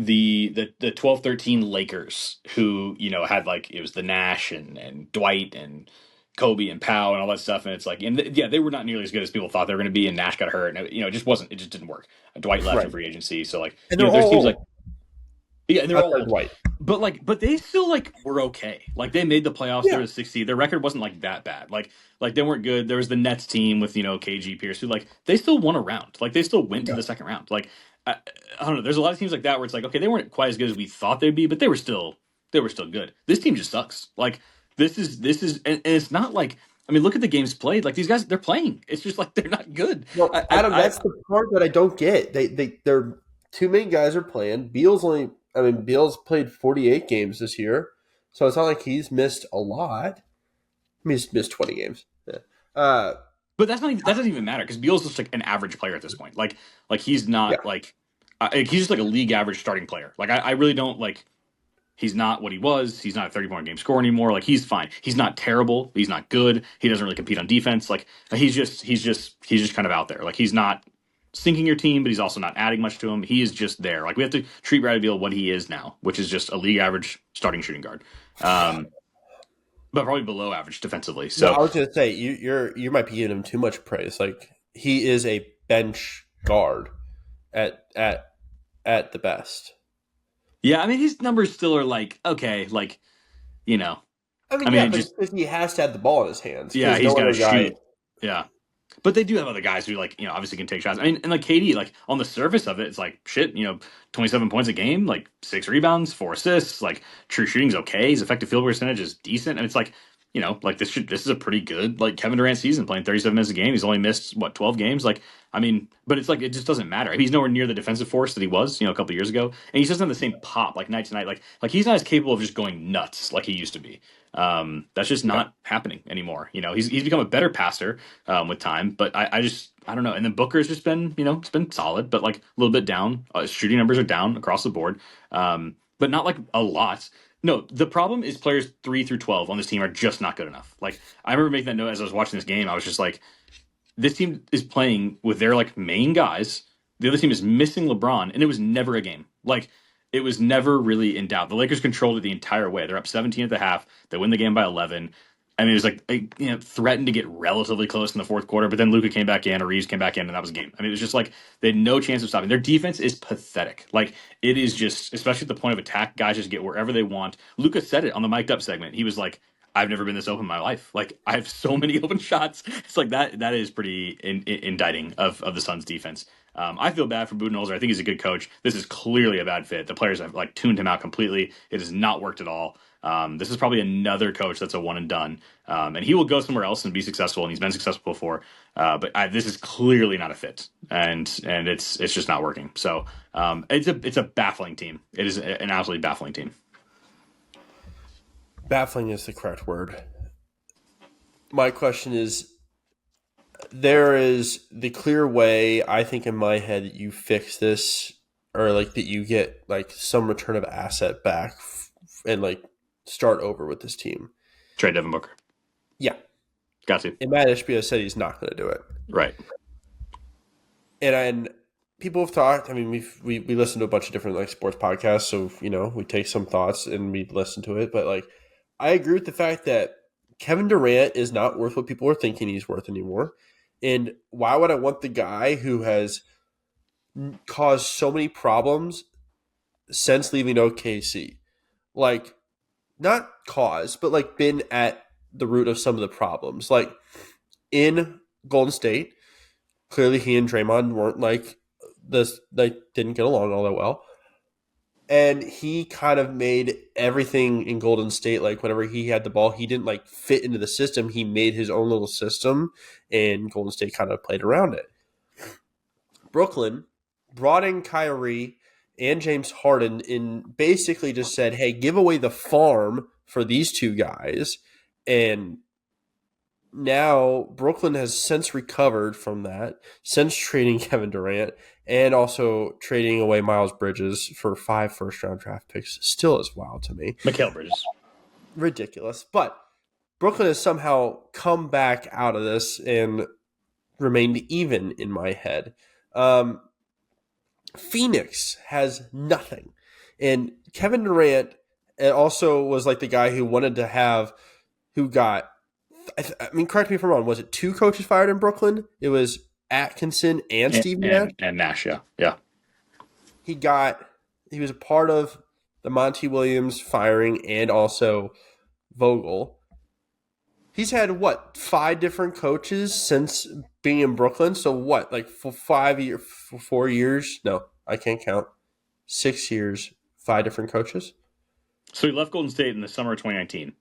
12-13 Lakers, who had like it was the Nash and Dwight and Kobe and Powell and all that stuff, and it's like, yeah, they were not nearly as good as people thought they were going to be, and Nash got hurt, and it just wasn't, it just didn't work. Dwight left in Right. free agency, so like And they're there's all teams like, old yeah, and they're all outside of old. Dwight. But they still like were okay. Like they made the playoffs. They Yeah. were 60. Their record wasn't like that bad. Like they weren't good. There was the Nets team with KG Pierce, who like they still won a round. Like they still went to Yeah. the second round. Like I don't know. There's a lot of teams like that where it's like, okay, they weren't quite as good as we thought they'd be, but they were still good. This team just sucks. Like this is and it's not like, I mean, look at the games played. Like these guys, they're playing. It's just like they're not good. Well, I Adam, I, I that's the part that I don't get. They're two main guys are playing. Beal's played 48 games this year, so it's not like he's missed a lot. I mean, he's missed 20 games. Yeah. But that doesn't even matter because Beal's just like an average player at this point. Like he's Yeah. not he's just like a league average starting player. Like I really don't like. He's not what he was. He's not a 30-point game scorer anymore. Like he's fine. He's not terrible. He's not good. He doesn't really compete on defense. Like he's just kind of out there. Like he's not sinking your team, but he's also not adding much to him. He is just there. Like we have to treat Bradley Beal what he is now, which is just a league average starting shooting guard. But probably below average defensively. No, I So was gonna say you might be giving him too much praise. Like he is a bench guard at the best. yeah, I mean his numbers still are like okay, like you know, I I mean, mean yeah, it but just it's because he has to have the ball in his hands yeah, because he's no got to other guy. shoot. Yeah. But they do have other guys who like, obviously can take shots. I mean, and like KD, like on the surface of it, it's like shit, 27 points a game, like 6 rebounds, 4 assists, like true shooting's okay. His effective field percentage is decent. And it's like, like this is a pretty good like Kevin Durant season playing 37 minutes a game. He's only missed 12 games. Like, I mean, but it's like it just doesn't matter. I mean, he's nowhere near the defensive force that he was, a couple years ago. And he just doesn't have the same pop like night to night. Like he's not as capable of just going nuts like he used to be. That's just Yeah. not happening anymore. He's become a better passer with time, but I don't know. And then Booker's just been it's been solid, but like a little bit down. Shooting numbers are down across the board, but not like a lot. No, the problem is players 3 through 12 on this team are just not good enough. Like I remember making that note as I was watching this game. I was just like, this team is playing with their like main guys. The other team is missing LeBron, and it was never a game. Like it was never really in doubt. The Lakers controlled it the entire way. They're up 17 at the half. They win the game by 11. I mean, it was like threatened to get relatively close in the fourth quarter, but then Luka came back in, or Reeves came back in, and that was a game. I mean, it was just like they had no chance of stopping. Their defense is pathetic. Like it is just, especially at the point of attack, guys just get wherever they want. Luka said it on the mic'd up segment. He was like, I've never been this open in my life. Like I have so many open shots. It's like that. That is pretty indicting of the Suns' defense. I feel bad for Budenholzer. I think he's a good coach. This is clearly a bad fit. The players have like tuned him out completely. It has not worked at all. This is probably another coach that's a one and done, and he will go somewhere else and be successful. And he's been successful before, but this is clearly not a fit, and it's just not working. So it's a baffling team. It is an absolutely baffling team. Baffling is the correct word. My question is, there is the clear way, I think, in my head, that you fix this, or like that you get like some return of asset back and like start over with this team. Trade Devin Booker. Yeah. Got to. And Matt Ishbia said he's not going to do it. Right. And people have talked. I mean, we listen to a bunch of different like sports podcasts, so we take some thoughts and we listen to it. But like, I agree with the fact that Kevin Durant is not worth what people are thinking he's worth anymore. And why would I want the guy who has caused so many problems since leaving OKC? Like, not cause, but like been at the root of some of the problems. Like in Golden State, clearly he and Draymond weren't like this, they didn't get along all that well. And he kind of made everything in Golden State, like whenever he had the ball, he didn't like fit into the system. He made his own little system, and Golden State kind of played around it. Brooklyn brought in Kyrie and James Harden and basically just said, hey, give away the farm for these two guys. And now Brooklyn has since recovered from that, since trading Kevin Durant and also trading away Miles Bridges for 5 first-round draft picks. Still is wild to me. Mikal Bridges. ridiculous. But Brooklyn has somehow come back out of this and remained even in my head. Um, Phoenix has nothing. And Kevin Durant also was like the guy who wanted to have, who got, I mean, correct me if I'm wrong, was it two coaches fired in Brooklyn? It was Atkinson and and Steve Nash. and Nash, yeah. He got, he was a part of the Monty Williams firing and also Vogel. He's had what, five different coaches since being in Brooklyn? So what, like for 5 years, for 4 years? No, I can't count. 6 years, five different coaches. So he left Golden State in the summer of 2019.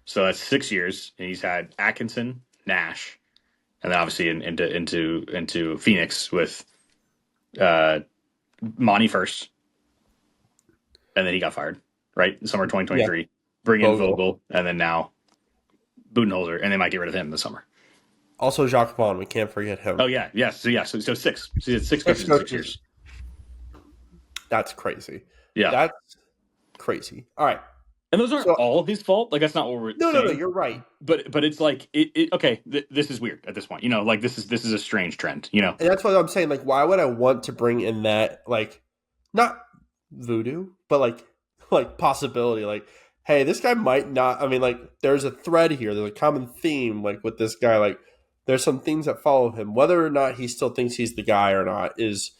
So that's 6 years, and he's had Atkinson, Nash, and then obviously into Phoenix with uh, Monty first, and then he got fired, right? In summer Yeah, 2023. Bring in Vogel. Vogel, and then now Budenholzer, and they might get rid of him this summer. Also Jacques Vaughn. We can't forget him. Oh yeah, yes, so six. So he had six Six coaches in 6 years. coaches. That's crazy. Yeah, That's crazy. All right. and those aren't So all his fault. Like that's not what we're no. saying. You're right. But it's like okay. This is weird at this point. Like this is a strange trend. And that's what I'm saying. Like, why would I want to bring in that, like, not voodoo, but like possibility? Like, hey, this guy might not. I mean, like, there's a thread here. There's a common theme, like with this guy. Like, there's some things that follow him. Whether or not he still thinks he's the guy or not is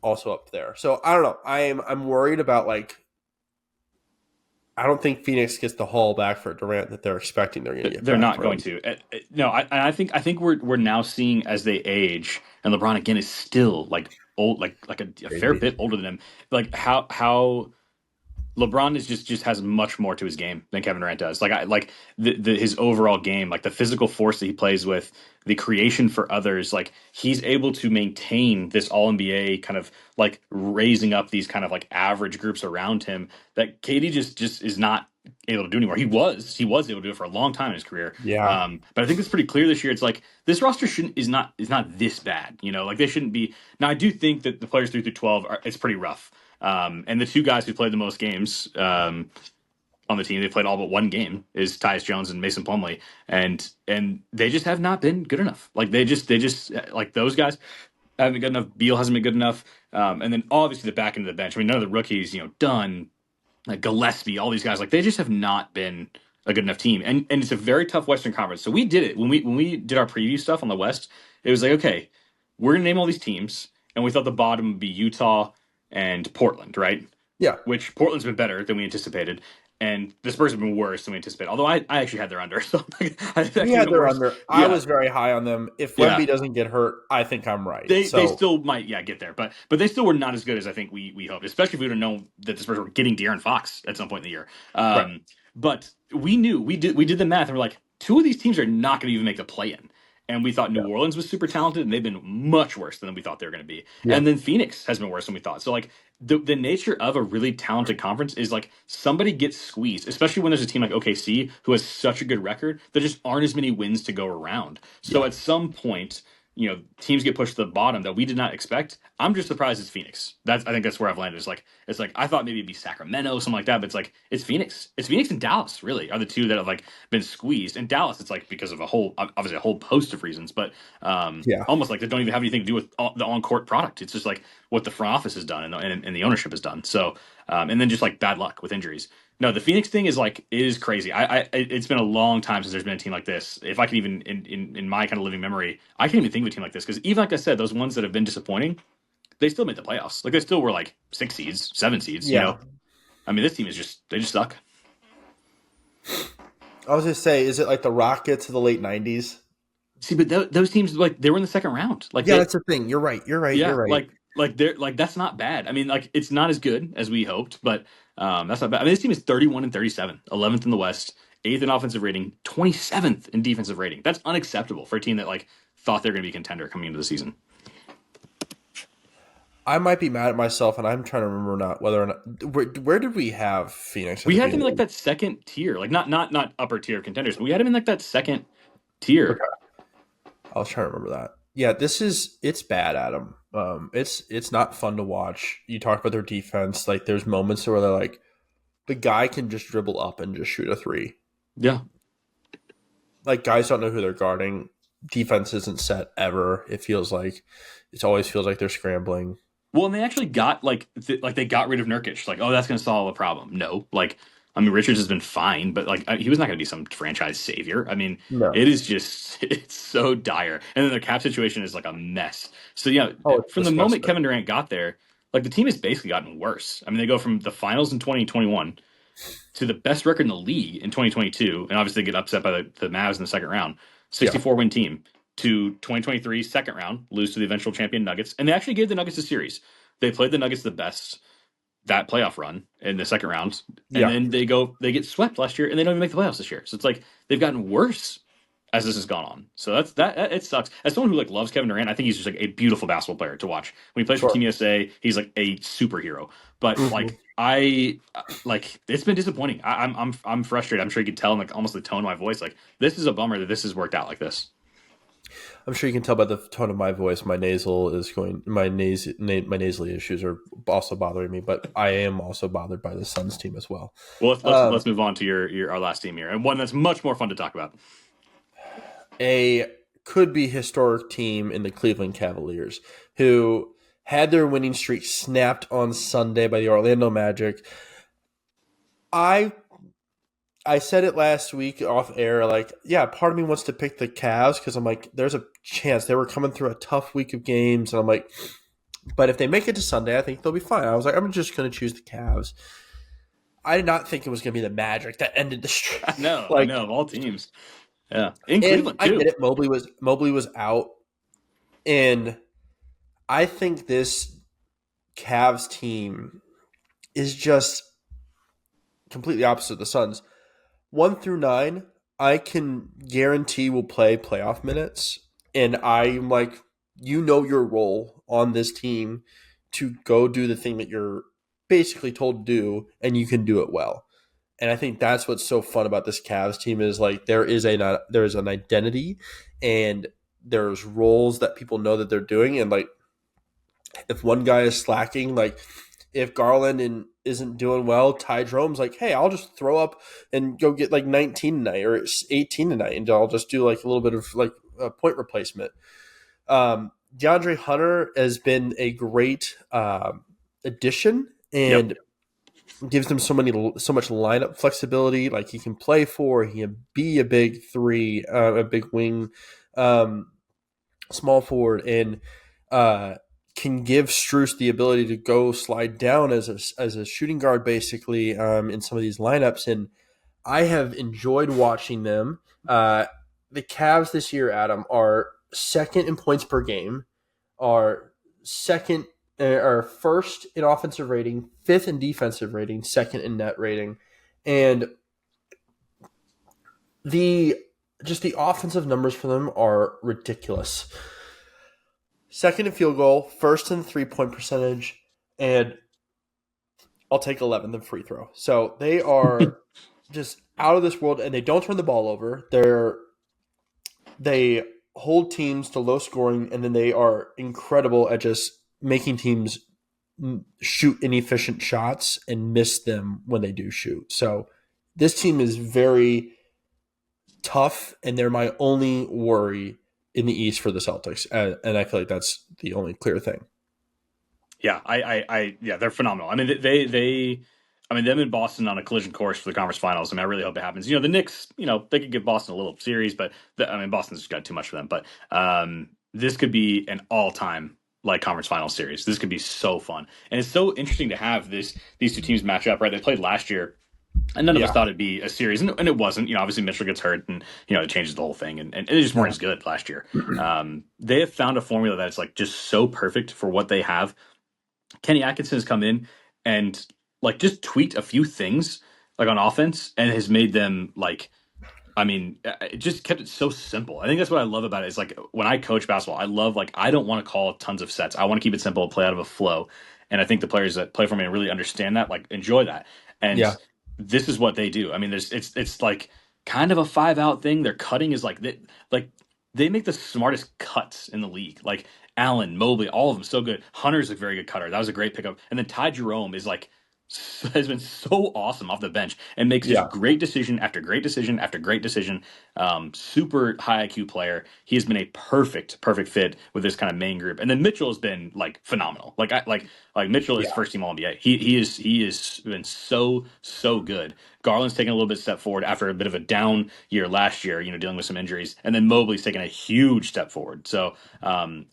also up there. So I don't know. I'm worried about, like, I don't think Phoenix gets the haul back for Durant that they're expecting they're going to get They're back not for going him. to. No, I think we're now seeing as they age, and LeBron again is still like old, like a fair Crazy. bit older than him. Like how LeBron is just has much more to his game than Kevin Durant does. Like the his overall game, like the physical force that he plays with, the creation for others. Like he's able to maintain this All NBA kind of like raising up these kind of like average groups around him that KD just is not able to do anymore. He was able to do it for a long time in his career. Yeah. But I think it's pretty clear this year. It's like this roster shouldn't is not this bad. Like they shouldn't be. Now I do think that the players 3 through 12 it's pretty rough. And the two guys who played the most games on the team, they played all but one game, is Tyus Jones and Mason Plumlee, and they just have not been good enough. Like they just like those guys haven't been good enough. Beal hasn't been good enough, and then obviously the back end of the bench. I mean, none of the rookies, Dunn, like Gillespie, all these guys, like they just have not been a good enough team. And it's a very tough Western Conference. So we did it when we did our preview stuff on the West. It was like, okay, we're gonna name all these teams, and we thought the bottom would be Utah and Portland, right? Yeah. Which Portland's been better than we anticipated, and the Spurs have been worse than we anticipated. Although I actually had their under, so I We actually had been their worse. under. I Yeah, was very high on them. If yeah. Wemby doesn't get hurt, I think I'm right. They So still might get there, but they still were not as good as I think we hoped. Especially if we would have known that the Spurs were getting De'Aaron Fox at some point in the year. right. But we knew we did the math, and we're like, two of these teams are not going to even make the play in. And we thought Yeah. New Orleans was super talented, and they've been much worse than we thought they were going to be. Yeah. And then Phoenix has been worse than we thought. So like the nature of a really talented conference is like somebody gets squeezed, especially when there's a team like OKC who has such a good record. There just aren't as many wins to go around. So Yeah. at some point, teams get pushed to the bottom that we did not expect. I'm just surprised it's Phoenix. I think that's where I've landed. It's like I thought maybe it'd be Sacramento, something like that, but it's Phoenix. It's Phoenix and Dallas really are the two that have like been squeezed. And Dallas, it's like because of obviously a whole host of reasons, but Yeah. almost like they don't even have anything to do with the on court product. It's just like what the front office has done and the ownership has done. So and then just like bad luck with injuries. No, the Phoenix thing is like it is crazy. It's been a long time since there's been a team like this. If I can even in my kind of living memory, I can't even think of a team like this because even like I said, those ones that have been disappointing, they still made the playoffs. Like they still were like 6 seeds, 7 seeds. Yeah. I mean, this team is they just suck. I was going to say, is it like the Rockets of the late 90s? See, but those teams like they were in the second round. Like Yeah, that's the thing. You're right. You're right. You're yeah, right. like they're like that's not bad. I mean, like it's not as good as we hoped, but that's not bad. I mean, this team is 31 and 37, 11th in the West, 8th in offensive rating, 27th in defensive rating. That's unacceptable for a team that like thought they're going to be a contender coming into the season. I might be mad at myself, and I'm trying to remember not whether or not where did we have Phoenix? At We the had him in like beginning? that second tier, like not upper tier contenders, but we had him in like that second tier. Okay. I was trying to remember that. Yeah, it's bad, Adam. It's not fun to watch. You talk about their defense. Like there's moments where they're like the guy can just dribble up and just shoot a three. Yeah. Like guys don't know who they're guarding. Defense isn't set ever. It always feels like they're scrambling. Well, and they actually got like they got rid of Nurkic. Like, oh, that's going to solve a problem. No, like I mean, Richards has been fine, but like he was not going to be some franchise savior. I mean, No. it is just it's so dire, and then their cap situation is like a mess. So yeah, Oh, it's from the moment disgusting. Kevin Durant got there, like the team has basically gotten worse. I mean, they go from the finals in 2021 to the best record in the league in 2022, and obviously get upset by the Mavs in the second round, Yeah. 64 win team, to 2023 second round, lose to the eventual champion Nuggets, and they actually gave the Nuggets a series. They played the Nuggets the best that playoff run in the second round, and Yeah. then they get swept last year, and they don't even make the playoffs this year. So it's like they've gotten worse as this has gone on. So that it sucks. As someone who like loves Kevin Durant, I think he's just like a beautiful basketball player to watch. When he plays for Sure. Team USA, he's like a superhero. But Hmm. like like it's been disappointing. I'm frustrated. I'm sure you could tell in like almost the tone of my voice. Like this is a bummer that this has worked out like this. I'm sure you can tell by the tone of my voice. My nasal is going. My nasally issues are also bothering me, but I am also bothered by the Suns team as well. Well, Um, let's move on to your our last team here, and one that's much more fun to talk about. a could be historic team in the Cleveland Cavaliers, who had their winning streak snapped on Sunday by the Orlando Magic. I I said it last week off air, like, yeah, part of me wants to pick the Cavs because I'm like, there's a chance they were coming through a tough week of games, and I'm like, but if they make it to Sunday, I think they'll be fine. I was like, I'm just going to choose the Cavs. I did not think it was going to be the Magic that ended the streak. I Like, know, of all teams. Yeah, in and Cleveland I get too. it. Mobley was out, and I think this Cavs team is just completely opposite of the Suns. 1 through 9, I can guarantee will play playoff minutes, and I'm like, your role on this team to go do the thing that you're basically told to do, and you can do it well. And I think that's what's so fun about this Cavs team is like there is an identity, and there's roles that people know that they're doing, and like if one guy is slacking, like if Garland isn't doing well, Ty Jerome's like, hey, I'll just throw up and go get like 19 tonight or 18 tonight, and I'll just do like a little bit of like a point replacement. DeAndre Hunter has been a great addition Yep. and gives them so much lineup flexibility. Like he can play four, he can be a big three, a big wing, um, small forward, and uh, can give Struess the ability to go slide down as a shooting guard, basically, in some of these lineups. And I have enjoyed watching them. The Cavs this year, Adam, are second in points per game, are second are first in offensive rating, fifth in defensive rating, second in net rating, and the the offensive numbers for them are ridiculous. Second in field goal, first in 3-point percentage, and I'll take 11th in free throw. So they are just out of this world, and they don't turn the ball over. They hold teams to low scoring, and then they are incredible at just making teams shoot inefficient shots and miss them when they do shoot. So this team is very tough, and they're my only worry in the East for the Celtics, and I feel like that's the only clear thing. Yeah, yeah, they're phenomenal. I mean, I mean, them in Boston on a collision course for the conference finals. I mean, I really hope it happens. You know, the Knicks, you know, they could give Boston a little series, but I mean, Boston's just got too much for them. But this could be an all-time like conference final series. This could be so fun, and it's so interesting to have these two teams match up. Right, they played last year. And none of us Yeah, thought it'd be a series, and it wasn't. You know, obviously Mitchell gets hurt, and you know it changes the whole thing, and they just weren't yeah, as good last year. They have found a formula that's like just so perfect for what they have. Kenny Atkinson has come in and like just tweaked a few things like on offense and has made them like I mean, it just kept it so simple. I think that's what I love about it is like when I coach basketball, I love like I don't want to call tons of sets. I want to keep it simple and play out of a flow. And I think the players that play for me and really understand that, like enjoy that. And yeah. this is what they do. I mean, there's it's like kind of a 5 out thing. Their cutting is like they make the smartest cuts in the league. Like Allen, Mobley, all of them so good. Hunter's a very good cutter. That was a great pickup. And then Ty Jerome is like has been so awesome off the bench and makes just Yeah, great decision after great decision after great decision. Super high IQ player. He has been a perfect fit with this kind of main group. And then Mitchell has been like phenomenal. Like Mitchell is yeah. first team All NBA. He is been so good. Garland's taken a little bit step forward after a bit of a down year last year, dealing with some injuries, and then Mobley's taken a huge step forward. So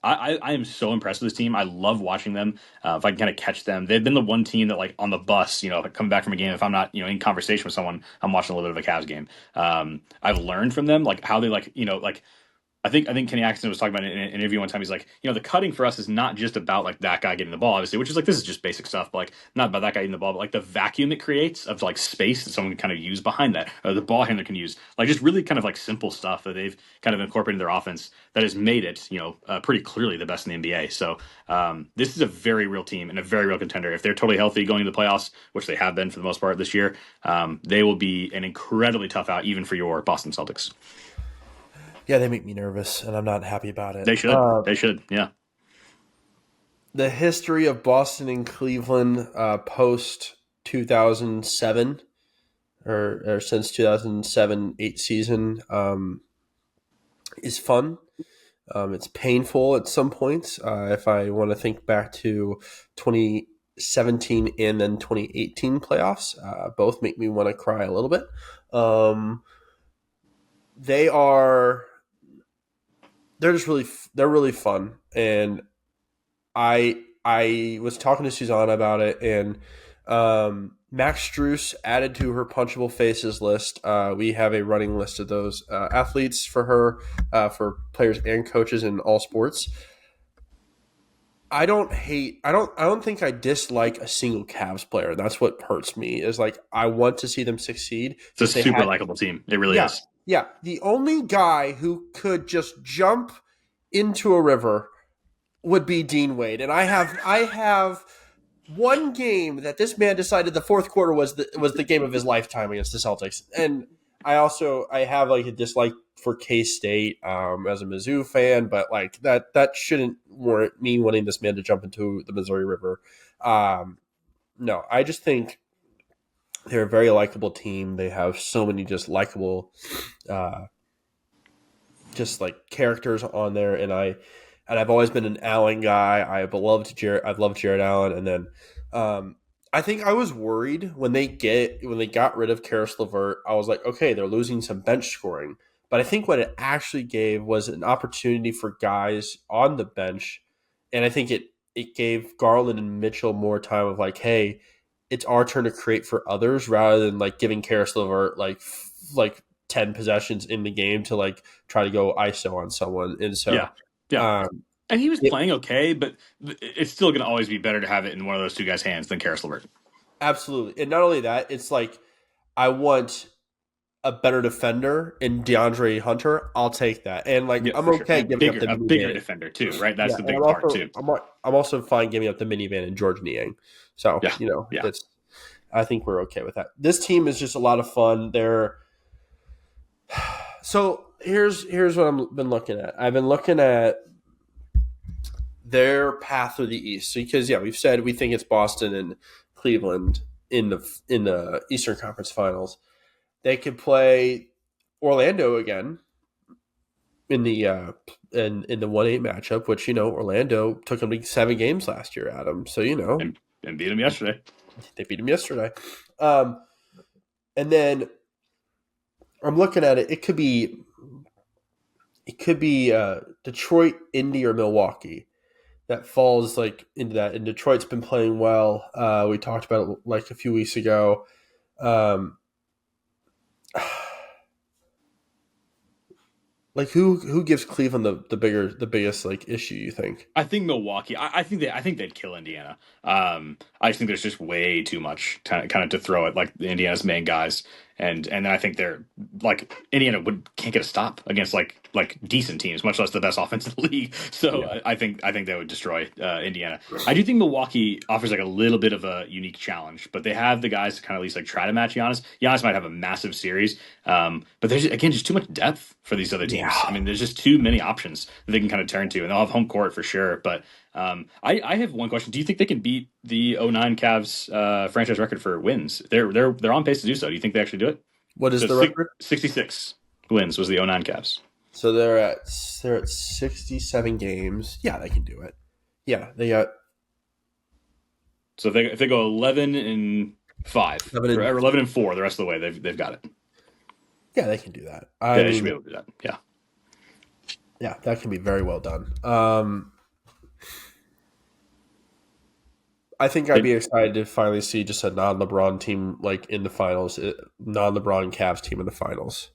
I am so impressed with this team. I love watching them. If I can kind of catch them, they've been the one team that like on the bus, like coming back from a game. If I'm not in conversation with someone, I'm watching a little bit of a Cavs game. I've learned from them like how they like I think Kenny Atkinson was talking about it in an interview one time. He's like, the cutting for us is not just about like that guy getting the ball, obviously, which is like this is just basic stuff, but like not about that guy getting the ball, but like the vacuum it creates of like space that someone can kind of use behind that, or the ball handler can use, like just really kind of like simple stuff that they've kind of incorporated in their offense that has made it, pretty clearly the best in the NBA. So this is a very real team and a very real contender. If they're totally healthy going into the playoffs, which they have been for the most part this year, they will be an incredibly tough out even for your Boston Celtics. Yeah, they make me nervous, and I'm not happy about it. They should. They should. Yeah. The history of Boston and Cleveland post 2007 or since 2007-8 season is fun. It's painful at some points. If I want to think back to 2017 and then 2018 playoffs, both make me want to cry a little bit. They are they're really fun, and I was talking to Susanna about it, and Max Struess added to her punchable faces list. We have a running list of those athletes for her, for players and coaches in all sports. I don't think I dislike a single Cavs player. That's what hurts me is like I want to see them succeed. It's a If they super had, likable team. It really yeah, is. yeah. The only guy who could just jump into a river would be Dean Wade, and I have one game that this man decided the fourth quarter was the game of his lifetime against the Celtics, and I have like a dislike for K State as a Mizzou fan, but like that shouldn't warrant me wanting this man to jump into the Missouri River. No, I just think they're a very likable team. They have so many just likable, uh, just like characters on there, and I've always been an Allen guy. I've loved Jared Allen, and then I think I was worried when they got rid of Karis LeVert. I was like, okay, they're losing some bench scoring, but I think what it actually gave was an opportunity for guys on the bench, and I think it gave Garland and Mitchell more time of like, hey, it's our turn to create for others rather than like giving Karis LeVert like 10 possessions in the game to like try to go ISO on someone. And so Yeah. Yeah. um, And he was it, playing okay, but it's still going to always be better to have it in one of those two guys' hands than Karis LeVert. absolutely. And not only that, it's like I want a better defender in DeAndre Hunter. I'll take that. And like Yeah, I'm for sure. okay And giving up the a bigger minivan. defender too, right? That's Yeah, the and big part too. I'm also fine giving up the minivan in George Niang. So, Yeah. Yeah. that's I think we're okay with that. This team is just a lot of fun. So here's what I've been looking at. I've been looking at their path through the East. So, because we've said we think it's Boston and Cleveland in the Eastern Conference Finals. They could play Orlando again in the 1-8 matchup, which Orlando took them to 7 games last year, Adam. So And beat him yesterday. they beat them yesterday. Um, and then I'm looking at it. It could be Detroit, Indy, or Milwaukee that falls like into that. And Detroit's been playing well. We talked about it like a few weeks ago. Um, like who gives Cleveland the biggest like issue, you think? I think Milwaukee. I think they'd kill Indiana. I just think there's just way too much kind of to throw at like the Indiana's main guys, and then I think they're like Indiana can't get a stop against like decent teams, much less the best offense in the league. So Yeah. I think they would destroy Indiana. I do think Milwaukee offers like a little bit of a unique challenge, but they have the guys to kind of at least like try to match Giannis. Giannis might have a massive series, but there's again just too much depth for these other teams. I Yeah. mean, there's just too many options that they can kind of turn to, and they'll have home court for sure. But I have one question. Do you think they can beat the '09 Cavs franchise record for wins? They're on pace to do so. Do you think they actually do it? What is So the record? 66 wins was the '09 Cavs. So they're at 67 games. Yeah, they can do it. Yeah, they got So if they go 11-5 seven or and 11-4 the rest of the way, they've got it. yeah, they can do that. Yeah, I they should be mean, able to do that. Yeah. yeah, that can be very well done. I think I'd They, be excited to finally see just a non-LeBron team like in the finals, non-LeBron Cavs team in the finals.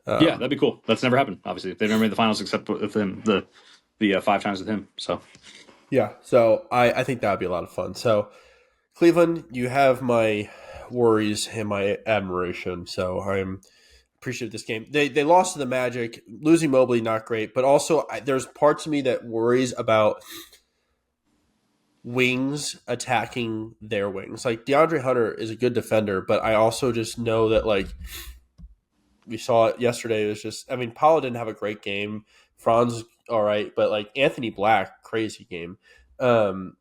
yeah, Um, that'd be cool. That's never happened. Obviously, they've never made the finals except with him. The 5 times with him. So yeah, so I think that would be a lot of fun. So Cleveland, you have my worries and my admiration. So I'm appreciative of this game. They lost to the Magic, losing Mobley, not great, but also there's parts of me that worries about wings attacking their wings. Like DeAndre Hunter is a good defender, but I also just know that like we saw it yesterday. It was just, I mean, Paolo didn't have a great game. Franz, all right, but like Anthony Black, crazy game.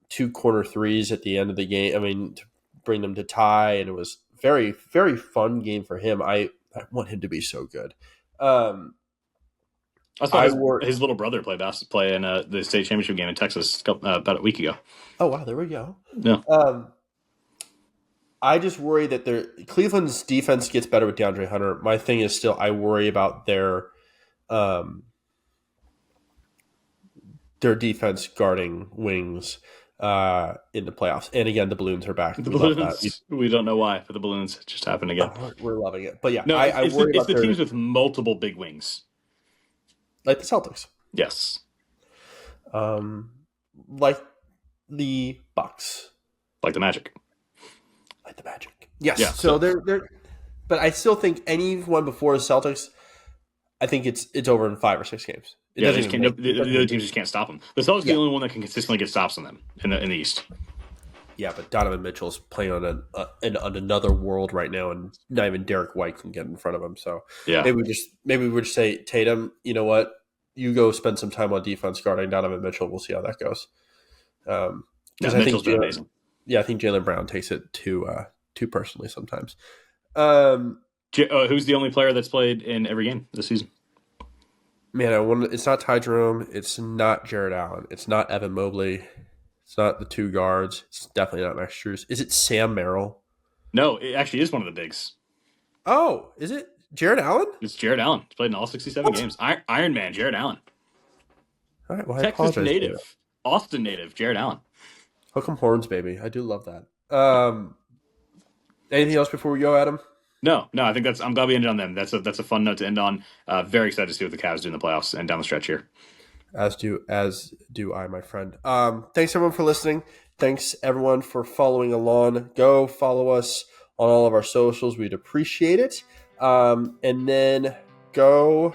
Two corner threes at the end of the game. I mean, to bring them to tie, and it was very, very fun game for him. I want him to be so good. I saw I his were. his little brother play in the state championship game in Texas about a week ago. Oh wow, there we go. Yeah, I just worry that Cleveland's defense gets better with DeAndre Hunter. My thing is still I worry about um, their defense guarding wings in the playoffs. And again, the balloons are back. the We love that. balloons. We don't know why, but the balloons just happened again. We're loving it. But yeah, No, I worry it's about the teams with multiple big wings. like the Celtics, Yes, um, like the Bucks, like the Magic. like the Magic. Yes. Yeah. So they're, but I still think anyone before the Celtics, I think it's over in 5 or 6 games. It Yeah, they doesn't just even can't. make. The It doesn't other even teams make just can't stop them. The Celtics are yeah. the only one that can consistently get stops on them in the East. Yeah, but Donovan Mitchell's playing on on another world right now, and not even Derek White can get in front of him. So Yeah, maybe we would just say Tatum. You know what? You go spend some time on defense guarding Donovan Mitchell. We'll see how that goes. yeah. Because I think Mitchell's been amazing. I think Jaylen Brown takes it too personally sometimes. Who's the only player that's played in every game this season? Man, it's not Ty Jerome. It's not Jared Allen. It's not Evan Mobley. It's not the 2 guards. It's definitely not Max Strus. Is it Sam Merrill? No, it actually is one of the bigs. Oh, is it Jared Allen? It's Jared Allen. He's played in all 67 games. Iron Man, Jared Allen. All right, well, I Texas apologize for that. native, Austin native, Jared Allen. Hook 'em horns, baby. I do love that. Anything else before we go, Adam? No, I think I'm glad we ended on them. That's a fun note to end on. Very excited to see what the Cavs do in the playoffs and down the stretch here. As do I, my friend. Thanks everyone for listening. Thanks everyone for following along. Go follow us on all of our socials. We'd appreciate it. And then go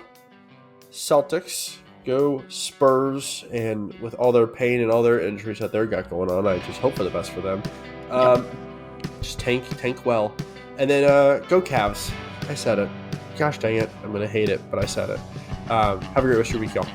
Celtics, go Spurs, and with all their pain and all their injuries that they've got going on, I just hope for the best for them. Just tank well. And then go Cavs. I said it. Gosh dang it. I'm going to hate it, but I said it. Have a great rest of your week, y'all.